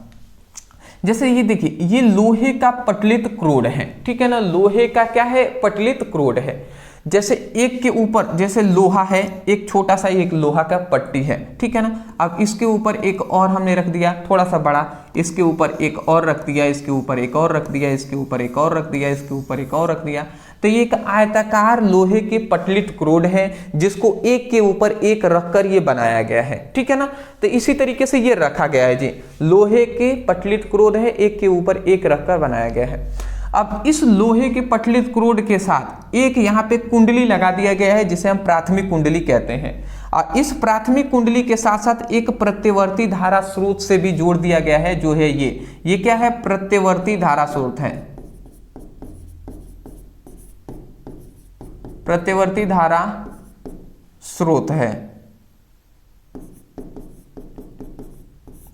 जैसे ये देखिए, ये लोहे का पटलित क्रोड है, ठीक है ना, लोहे का क्या है, पटलित क्रोड है। जैसे एक के ऊपर, जैसे लोहा है, एक छोटा सा एक लोहा का पट्टी है, ठीक है ना। अब इसके ऊपर एक और हमने रख दिया थोड़ा सा बड़ा, इसके ऊपर एक और रख दिया, इसके ऊपर एक और रख दिया, इसके ऊपर एक और रख दिया, इसके ऊपर एक और रख दिया, तो ये एक आयताकार लोहे के पटलित क्रोड है, जिसको एक के ऊपर एक रखकर ये बनाया गया है, ठीक है ना। तो इसी तरीके से ये रखा गया है जी, लोहे के पटलित क्रोड है, एक के ऊपर एक रखकर बनाया गया है। अब इस लोहे के पटलित क्रोड के साथ एक यहाँ पे कुंडली लगा दिया गया है, जिसे हम प्राथमिक कुंडली कहते हैं, और इस प्राथमिक कुंडली के साथ साथ एक प्रत्यवर्ती धारा स्रोत से भी जोड़ दिया गया है, जो है ये क्या है, प्रत्यवर्ती धारा स्रोत है, प्रत्यवर्ती धारा स्रोत है,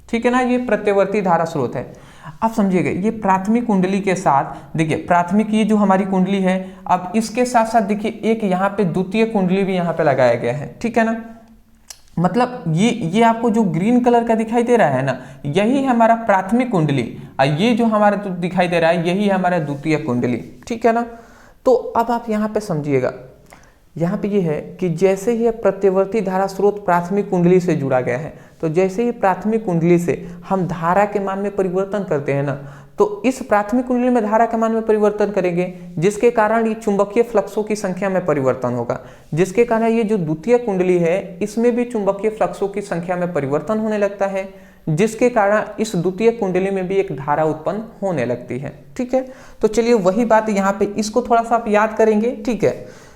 ठीक है ना, ये प्रत्यवर्ती धारा स्रोत है। आप समझिएगा, ये प्राथमिक कुंडली के साथ, देखिए प्राथमिक ये जो हमारी कुंडली है, अब इसके साथ साथ देखिए एक यहाँ पे द्वितीय कुंडली भी यहाँ पे लगाया गया है, ठीक है ना। मतलब ये आपको जो ग्रीन कलर का दिखाई दे रहा है ना, यही है हमारा प्राथमिक कुंडली, और ये जो हमारा दिखाई दे रहा है यही है हमारा द्वितीय कुंडली, ठीक है ना। तो अब आप यहाँ पे समझिएगा, यहाँ पे ये है कि जैसे ही प्रत्यवर्ती धारा स्रोत प्राथमिक कुंडली से जुड़ा गया है, तो जैसे ही प्राथमिक कुंडली से हम धारा के मान में परिवर्तन करते हैं ना, तो इस प्राथमिक कुंडली में धारा के मान में परिवर्तन करेंगे, जिसके कारण ये चुंबकीय फ्लक्सों की संख्या में परिवर्तन होगा, जिसके कारण ये जो द्वितीय कुंडली है इसमें भी चुंबकीय फ्लक्सों की संख्या में परिवर्तन होने लगता है, जिसके कारण इस द्वितीय कुंडली में भी एक धारा उत्पन्न होने लगती है, ठीक है। तो चलिए वही बात यहाँ पे, इसको थोड़ा सा आप याद करेंगे, ठीक है।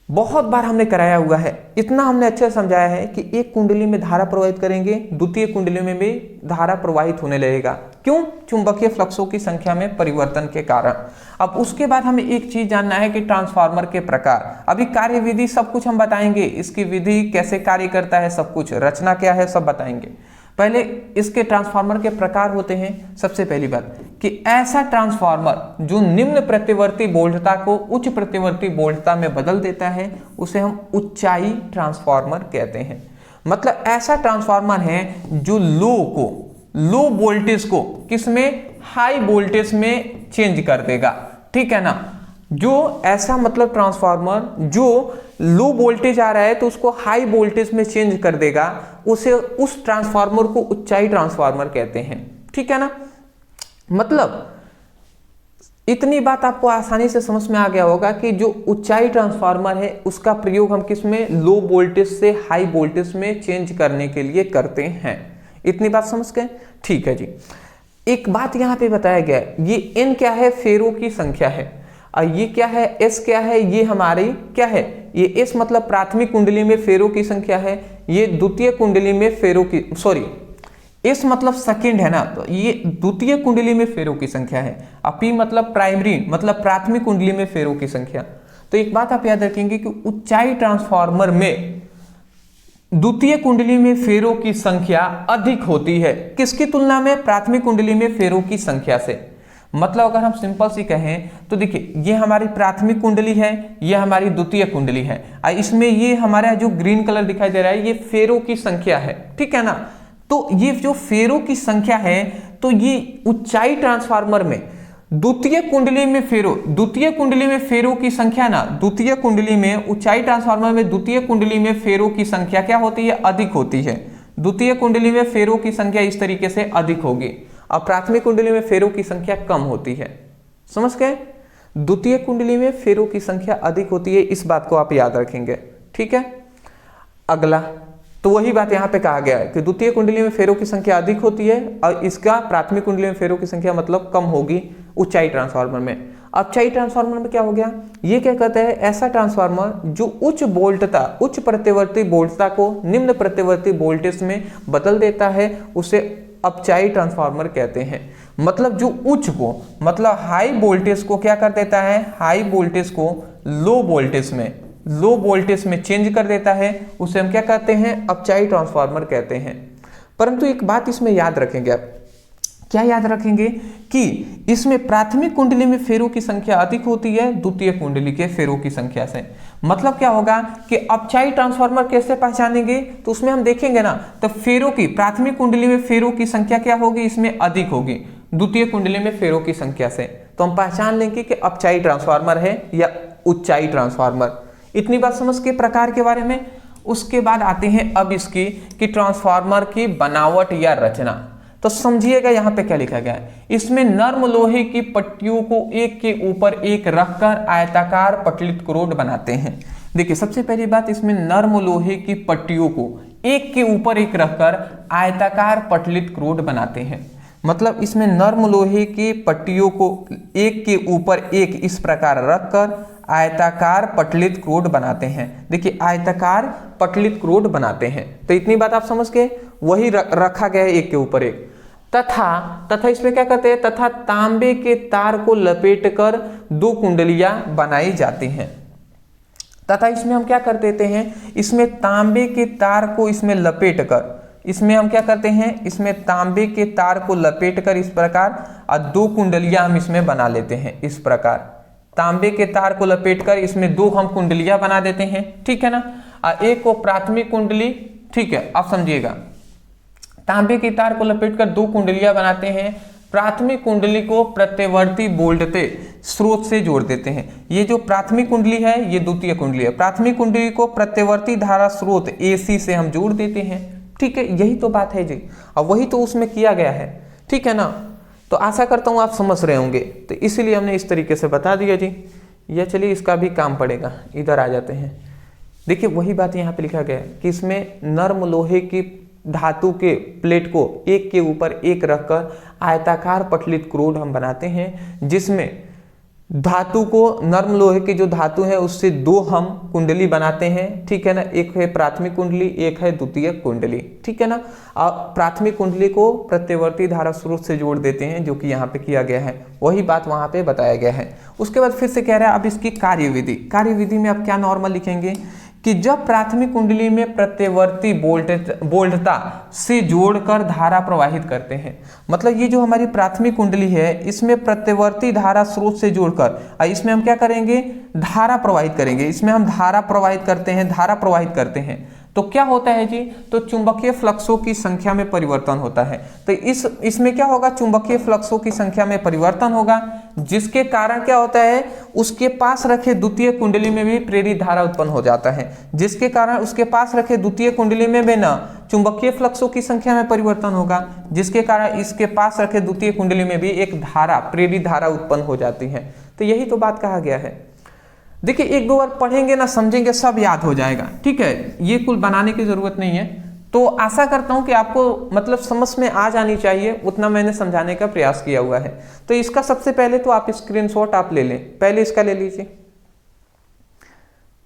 बहुत बार हमने कराया हुआ है, इतना हमने अच्छे से समझाया है कि एक कुंडली में धारा प्रवाहित करेंगे, द्वितीय कुंडली में भी धारा प्रवाहित होने लगेगा, क्यों, चुंबकीय फ्लक्सों की संख्या में परिवर्तन के कारण। अब उसके बाद हमें एक चीज जानना है कि ट्रांसफार्मर के प्रकार, अभी कार्य विधि सब कुछ हम बताएंगे, इसकी विधि कैसे कार्य करता है, सब कुछ, रचना क्या है, सब बताएंगे। पहले इसके ट्रांसफार्मर के प्रकार होते हैं। सबसे पहली बात कि ऐसा ट्रांसफार्मर जो निम्न प्रतिवर्ती वोल्टता को उच्च प्रतिवर्ती वोल्टता में बदल देता है, उसे हम ऊंचाई ट्रांसफार्मर कहते हैं। मतलब ऐसा ट्रांसफार्मर है जो लो वोल्टेज को किसमें, हाई वोल्टेज में चेंज कर देगा, ठीक है ना। जो ऐसा मतलब ट्रांसफार्मर जो लो वोल्टेज आ रहा है तो उसको हाई वोल्टेज में चेंज कर देगा, उसे, उस ट्रांसफार्मर को ऊंचाई ट्रांसफार्मर कहते हैं, ठीक है ना। मतलब इतनी बात आपको आसानी से समझ में आ गया होगा कि जो ऊंचाई ट्रांसफार्मर है उसका प्रयोग हम किस में, लो वोल्टेज से हाई वोल्टेज में चेंज करने के लिए करते हैं। इतनी बात समझ गए, ठीक है जी। एक बात यहाँ पे बताया गया है, ये n क्या है, फेरों की संख्या है, और ये क्या है, s क्या है, ये हमारी क्या है, ये s मतलब प्राथमिक कुंडली में फेरों की संख्या है, ये द्वितीय कुंडली में फेरों की, सॉरी s मतलब सेकंड है ना, तो ये द्वितीय कुंडली में फेरों की संख्या है, और p मतलब प्राइमरी मतलब प्राथमिक कुंडली में फेरों की संख्या। तो एक बात आप याद रखेंगे कि ऊंचाई ट्रांसफार्मर में द्वितीय कुंडली में फेरों की संख्या अधिक होती है, किसकी तुलना में, प्राथमिक कुंडली में फेरों की संख्या से। मतलब अगर हम सिंपल सी कहें तो देखिए, ये हमारी प्राथमिक कुंडली है, ये हमारी द्वितीय कुंडली है, इसमें ये हमारा जो ग्रीन कलर दिखाई दे रहा है ये फेरों की संख्या है, ठीक है ना। तो ये जो फेरों की संख्या है, तो ये ऊंचाई ट्रांसफार्मर में द्वितीय कुंडली में फेरों की संख्या ना, द्वितीय कुंडली में ऊंचाई ट्रांसफार्मर में द्वितीय कुंडली में फेरों की संख्या क्या होती है, अधिक होती है। द्वितीय कुंडली में फेरों की संख्या इस तरीके से अधिक होगी और प्राथमिक कुंडली में फेरों की संख्या कम होती है। समझ गए? द्वितीय कुंडली में फेरों की संख्या अधिक होती है, इस बात को आप याद रखेंगे, ठीक है। अगला, तो वही बात यहाँ पे कहा गया है कि द्वितीय कुंडली में फेरों की संख्या अधिक होती है और इसका प्राथमिक कुंडली में फेरों की संख्या मतलब कम होगी ऊंचाई ट्रांसफार्मर में। अब ऊंचाई ट्रांसफार्मर में क्या हो गया, ये क्या कहता है, ऐसा ट्रांसफार्मर जो उच्च प्रतिवर्ती वोल्टता को निम्न प्रतिवर्ती वोल्टेज में बदल देता है, उसे अपचाई ट्रांसफार्मर कहते हैं। मतलब जो उच्च को, मतलब हाई वोल्टेज को क्या कर देता है, हाई वोल्टेज को लो वोल्टेज में चेंज कर देता है, उसे हम क्या कहते हैं, अपचाई ट्रांसफार्मर कहते हैं। परंतु एक बात इसमें याद रखेंगे आप, क्या याद रखेंगे कि इसमें प्राथमिक कुंडली में फेरों की संख्या अधिक होती है द्वितीय कुंडली के फेरों की संख्या से। मतलब क्या होगा कि अपचाई ट्रांसफार्मर कैसे पहचानेंगे, तो उसमें हम देखेंगे ना, तो फेरों की प्राथमिक कुंडली में फेरों की संख्या क्या होगी, इसमें अधिक होगी द्वितीय कुंडली में फेरों की संख्या से, तो हम पहचान लेंगे कि अपचाई ट्रांसफार्मर है या उच्चाई ट्रांसफार्मर। इतनी बात समझ के प्रकार के बारे में। उसके बाद आते हैं अब इसकी कि ट्रांसफार्मर की बनावट या रचना। तो समझिएगा यहाँ पे क्या लिखा गया है, इसमें नर्म लोहे की पट्टियों को एक के ऊपर एक रखकर आयताकार पटलित क्रोड बनाते हैं। देखिए सबसे पहली बात, इसमें नर्म लोहे की पट्टियों को एक के ऊपर एक रखकर आयताकार पटलित क्रोड बनाते हैं। मतलब इसमें नर्म लोहे की पट्टियों को एक के ऊपर एक इस प्रकार रखकर आयताकार पटलित क्रोड बनाते हैं। देखिए आयताकार पटलित क्रोड बनाते हैं, तो इतनी बात आप समझ गए, वही रखा गया है एक के ऊपर एक। तथा इसमें क्या कहते हैं, तथा तांबे के तार को लपेटकर दो कुंडलियां बनाई जाती हैं। तथा इसमें हम क्या कर देते हैं, इसमें तांबे के तार को इसमें लपेटकर, इसमें हम क्या करते हैं, इसमें तांबे के तार को लपेटकर इस प्रकार और दो कुंडलियां हम इसमें बना लेते हैं। इस प्रकार तांबे के तार को लपेटकर इसमें दो हम कुंडलियां बना देते हैं, ठीक है ना। और एक को प्राथमिक कुंडली, ठीक है, आप समझिएगा, तांबे के तार को लपेटकर दो कुंडलियां बनाते हैं। प्राथमिक कुंडली को प्रत्यवर्ती वोल्टते स्रोत से जोड़ देते हैं। ये जो प्राथमिक कुंडली है ये द्वितीय कुंडली है, प्राथमिक कुंडली को प्रत्यवर्ती धारा स्रोत AC से हम जोड़ देते हैं, ठीक है। यही तो बात है जी, और वही तो उसमें किया गया है, ठीक है ना। तो आशा करता हूँ आप समझ रहे होंगे, तो इसीलिए हमने इस तरीके से बता दिया जी। ये चलिए इसका भी काम पड़ेगा, इधर आ जाते हैं। देखिए वही बात यहाँ पे लिखा गया है कि इसमें नर्म लोहे की धातु के प्लेट को एक के ऊपर एक रखकर आयताकार पटलित क्रोड हम बनाते हैं, जिसमें धातु को, नर्म लोहे की जो धातु है उससे दो हम कुंडली बनाते हैं, ठीक है ना। एक है प्राथमिक कुंडली, एक है द्वितीय कुंडली, ठीक है ना। और प्राथमिक कुंडली को प्रत्यवर्ती धारा स्रोत से जोड़ देते हैं, जो कि यहाँ पे किया गया है, वही बात वहाँ पे बताया गया है। उसके बाद फिर से कह रहा है अब इसकी कार्यविधि में आप क्या नॉर्मल लिखेंगे कि जब प्राथमिक कुंडली में प्रत्यवर्ती वोल्टता से जोड़कर धारा प्रवाहित करते हैं। मतलब ये जो हमारी प्राथमिक कुंडली है इसमें प्रत्यवर्ती धारा स्रोत से जोड़कर इसमें हम क्या करेंगे, धारा प्रवाहित करेंगे। इसमें हम धारा प्रवाहित करते हैं तो क्या होता है जी, तो चुंबकीय फ्लक्सों की संख्या में परिवर्तन होता है। तो इसमें क्या होगा, चुंबकीय फ्लक्सों की संख्या में परिवर्तन होगा, जिसके कारण क्या होता है, उसके पास रखे द्वितीय कुंडली में भी प्रेरित धारा उत्पन्न हो जाता है, जिसके कारण उसके पास रखे द्वितीय कुंडली में भी ना चुंबकीय फ्लक्सों की संख्या में परिवर्तन होगा, जिसके कारण इसके पास रखे द्वितीय कुंडली में भी एक धारा, प्रेरित धारा उत्पन्न हो जाती है। तो यही तो बात कहा गया है। देखिए एक दो बार पढ़ेंगे ना, समझेंगे, सब याद हो जाएगा, ठीक है। ये कुल बनाने की जरूरत नहीं है। तो आशा करता हूं कि आपको मतलब समझ में आ जानी चाहिए, उतना मैंने समझाने का प्रयास किया हुआ है। तो इसका सबसे पहले तो आप स्क्रीनशॉट आप ले लें, पहले इसका ले लीजिए,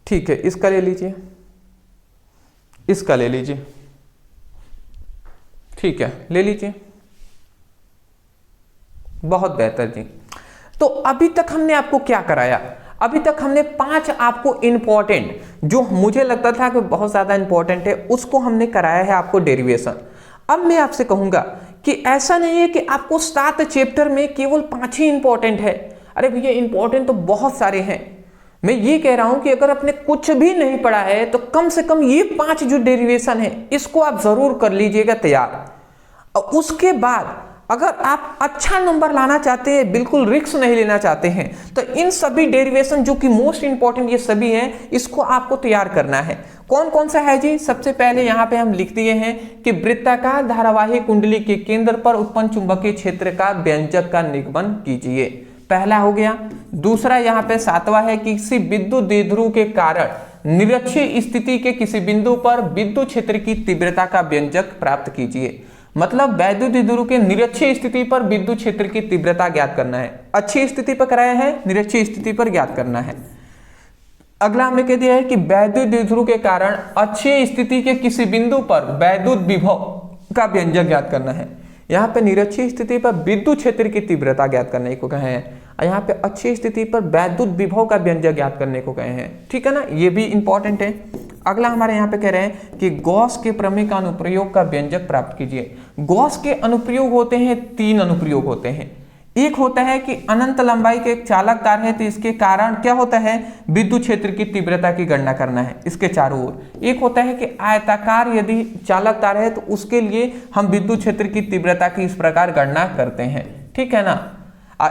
ठीक है, इसका ले लीजिए, इसका ले लीजिए, ठीक है, ले लीजिए, बहुत बेहतर जी। तो अभी तक हमने आपको क्या कराया, अभी तक हमने 5 आपको इंपॉर्टेंट, जो मुझे लगता था कि बहुत ज्यादा इंपॉर्टेंट है, उसको हमने कराया है आपको डेरिवेशन। अब मैं आपसे कहूंगा कि ऐसा नहीं है कि आपको 7 चैप्टर में केवल 5 ही इंपॉर्टेंट है। अरे भैया इंपॉर्टेंट तो बहुत सारे हैं। मैं ये कह रहा हूं कि अगर आपने कुछ भी नहीं पढ़ा है तो कम से कम ये 5 जो डेरिवेशन है इसको आप जरूर कर लीजिएगा तैयार। और उसके बाद अगर आप अच्छा नंबर लाना चाहते हैं, बिल्कुल रिस्क नहीं लेना चाहते हैं, तो इन सभी डेरिवेशन जो कि मोस्ट इंपॉर्टेंट ये सभी हैं, इसको आपको तैयार करना है। कौन कौन सा है जी? सबसे पहले यहाँ पे हम लिख दिए हैं कि वृत्ताकार धारावाही कुंडली के केंद्र पर उत्पन्न चुंबकीय क्षेत्र का व्यंजक का निगमन कीजिए। पहला हो गया। दूसरा यहाँ पे 7वां है कि किसी विद्युत द्विध्रुव के कारण निरक्षीय स्थिति के किसी बिंदु पर विद्युत क्षेत्र की तीव्रता का व्यंजक प्राप्त कीजिए। मतलब वैद्युत द्विध्रुव के निरक्षीय स्थिति पर विद्युत क्षेत्र की तीव्रता ज्ञात करना है। अच्छी स्थिति पर कराया है, निरक्षीय स्थिति पर ज्ञात करना है। अगला हमने कह दिया है कि वैद्युत द्विध्रुव के कारण अच्छी स्थिति के किसी बिंदु पर वैद्युत विभव का व्यंजक ज्ञात करना है। यहाँ पे निरक्षीय स्थिति पर विद्युत क्षेत्र की तीव्रता ज्ञात करने को कहे हैं, और यहाँ पे अच्छी स्थिति पर वैद्युत विभव का व्यंजक ज्ञात करने को कहे हैं। ठीक है ना, ये भी इंपॉर्टेंट है। अगला हमारे यहाँ पे कह रहे हैं कि गॉस के प्रमेय का अनुप्रयोग का व्यंजक प्राप्त कीजिए। गॉस के अनुप्रयोग होते हैं, 3 अनुप्रयोग होते हैं। एक होता है कि अनंत लंबाई के एक चालक तार है तो इसके कारण क्या होता है, विद्युत क्षेत्र की तीव्रता की गणना करना है इसके चारों ओर। एक होता है कि आयताकार यदि चालक तार है तो उसके लिए हम विद्युत क्षेत्र की तीव्रता की इस प्रकार गणना करते हैं। ठीक है ना।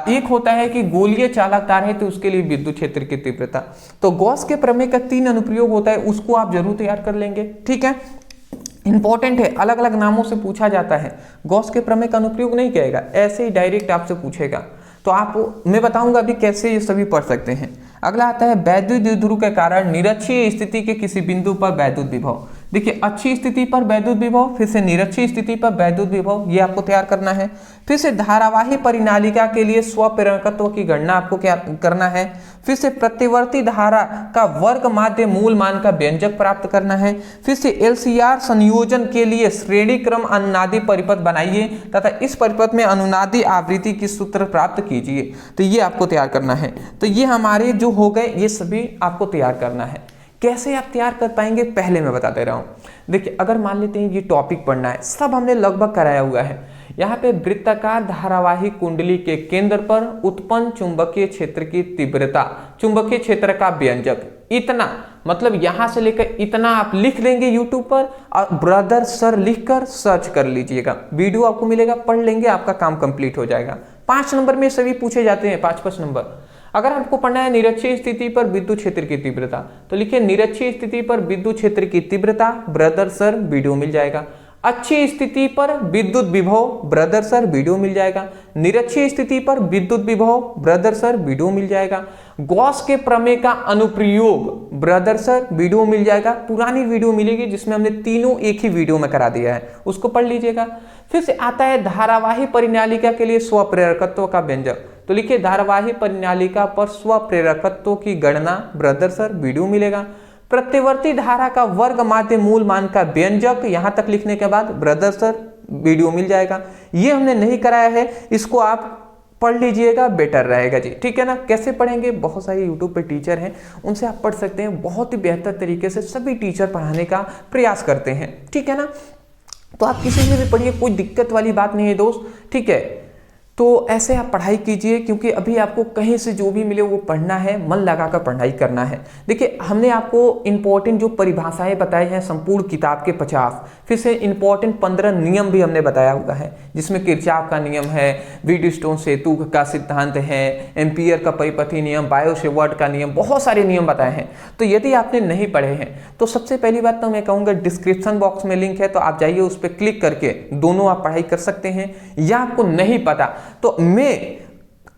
एक होता है कि गोलीय चालक तार है तो उसके लिए विद्युत क्षेत्र की तीव्रता। तो गॉस के प्रमेय का 3 अनुप्रयोग होता है, उसको आप जरूर तैयार कर लेंगे। ठीक है, इंपॉर्टेंट है, अलग अलग नामों से पूछा जाता है। गॉस के प्रमेय का अनुप्रयोग नहीं कहेगा, ऐसे ही डायरेक्ट आपसे पूछेगा। तो आप मैं बताऊंगा अभी कैसे ये सभी पढ़ सकते हैं। अगला आता है वैद्युत द्विध्रुव के कारण निरक्षीय स्थिति के किसी बिंदु पर वैद्युत विभव। देखिए अच्छी स्थिति पर वैद्युत विभव, फिर से निरक्षीय स्थिति पर वैद्युत विभव, ये आपको तैयार करना है। फिर से धारावाही परिनालिका के लिए स्वप्रेरकत्व की गणना आपको क्या करना है। फिर से प्रतिवर्ती धारा का वर्ग माध्य मूल मान का व्यंजक प्राप्त करना है। फिर से एलसीआर संयोजन के लिए श्रेणी क्रम अनुनादी परिपथ बनाइए तथा इस परिपथ में अनुनादी आवृत्ति की सूत्र प्राप्त कीजिए। तो ये आपको तैयार करना है। तो ये हमारे जो हो गए, ये सभी आपको तैयार करना है। कैसे आप तैयार कर पाएंगे पहले मैं बता दे रहा हूं। देखिए अगर मान लेते हैं ये टॉपिक पढ़ना है, सब हमने लगभग कराया हुआ है। यहाँ पे वृत्ताकार धारावाही कुंडली के केंद्र पर उत्पन्न चुंबकीय क्षेत्र की तीव्रता, चुंबकीय क्षेत्र का व्यंजक, इतना मतलब यहां से लेकर इतना आप लिख लेंगे यूट्यूब पर और ब्रदर सर लिखकर सर्च कर लीजिएगा, वीडियो आपको मिलेगा, पढ़ लेंगे, आपका काम कंप्लीट हो जाएगा। 5 नंबर में सभी पूछे जाते हैं, 5-5 नंबर। अगर आपको पढ़ना है निरक्षीय स्थिति पर विद्युत क्षेत्र की तीव्रता, तो लिखिए निरक्षीय स्थिति पर विद्युत क्षेत्र की तीव्रता, ब्रदर सर वीडियो मिल जाएगा। अच्छी स्थिति पर विद्युत विभव, ब्रदर सर वीडियो मिल जाएगा। निरक्षीय स्थिति पर विद्युत विभव, ब्रदर सर वीडियो मिल जाएगा। गॉस के प्रमेय का अनुप्रयोग, ब्रदर सर वीडियो मिल जाएगा। पुरानी वीडियो मिलेगी जिसमें हमने तीनों एक ही वीडियो में करा दिया है, उसको पढ़ लीजिएगा। फिर से आता है धारावाही परिनालिका के लिए स्वप्रेरकत्व का व्यंजक, तो लिखिए धारावाही परिनालिका पर स्वप्रेरकत्व की गणना, ब्रदर सर वीडियो मिलेगा। प्रतिवर्ती धारा का वर्ग माध्य मूल मान का व्यंजक, यहां तक लिखने के बाद ब्रदर सर वीडियो मिल जाएगा। ये हमने नहीं कराया है, इसको आप पढ़ लीजिएगा, बेटर रहेगा जी। ठीक है ना। कैसे पढ़ेंगे, बहुत सारे यूट्यूब पे टीचर हैं, उनसे आप पढ़ सकते हैं। बहुत ही बेहतर तरीके से सभी टीचर पढ़ाने का प्रयास करते हैं। ठीक है ना। तो आप किसी से भी पढ़िए, कोई दिक्कत वाली बात नहीं है दोस्त। ठीक है, तो ऐसे आप पढ़ाई कीजिए, क्योंकि अभी आपको कहीं से जो भी मिले वो पढ़ना है, मन लगाकर पढ़ाई करना है। देखिए हमने आपको इंपॉर्टेंट जो परिभाषाएं बताई हैं संपूर्ण किताब के 50, फिर से इंपॉर्टेंट 15 नियम भी हमने बताया हुआ है, जिसमें किरचॉफ का नियम है, व्हीटस्टोन सेतु का सिद्धांत है, एम्पियर का परिपथी नियम, बायो-सेवर्ट का नियम, बहुत सारे नियम बताए हैं। तो यदि आपने नहीं पढ़े हैं तो सबसे पहली बात तो मैं कहूँगा डिस्क्रिप्शन बॉक्स में लिंक है, तो आप जाइए उस पर क्लिक करके दोनों आप पढ़ाई कर सकते हैं। या आपको नहीं पता तो मैं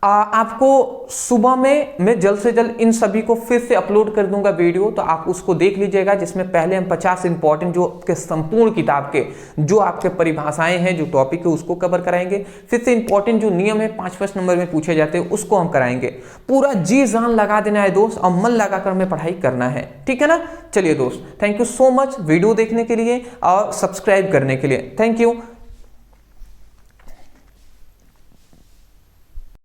आपको सुबह में मैं जल्द से जल्द इन सभी को फिर से अपलोड कर दूंगा वीडियो, तो आप उसको देख लीजिएगा, जिसमें पहले हम 50 इंपॉर्टेंट जो आपके संपूर्ण किताब के जो आपके परिभाषाएं हैं, जो टॉपिक है उसको कवर कराएंगे। फिर से इंपॉर्टेंट जो नियम है 5-5 नंबर में पूछे जाते हैं उसको हम कराएंगे। पूरा जी जान लगा देना है दोस्त, और मन लगाकर हमें पढ़ाई करना है। ठीक है ना। चलिए दोस्त, thank you so much video देखने के लिए और सब्सक्राइब करने के लिए। Thank you.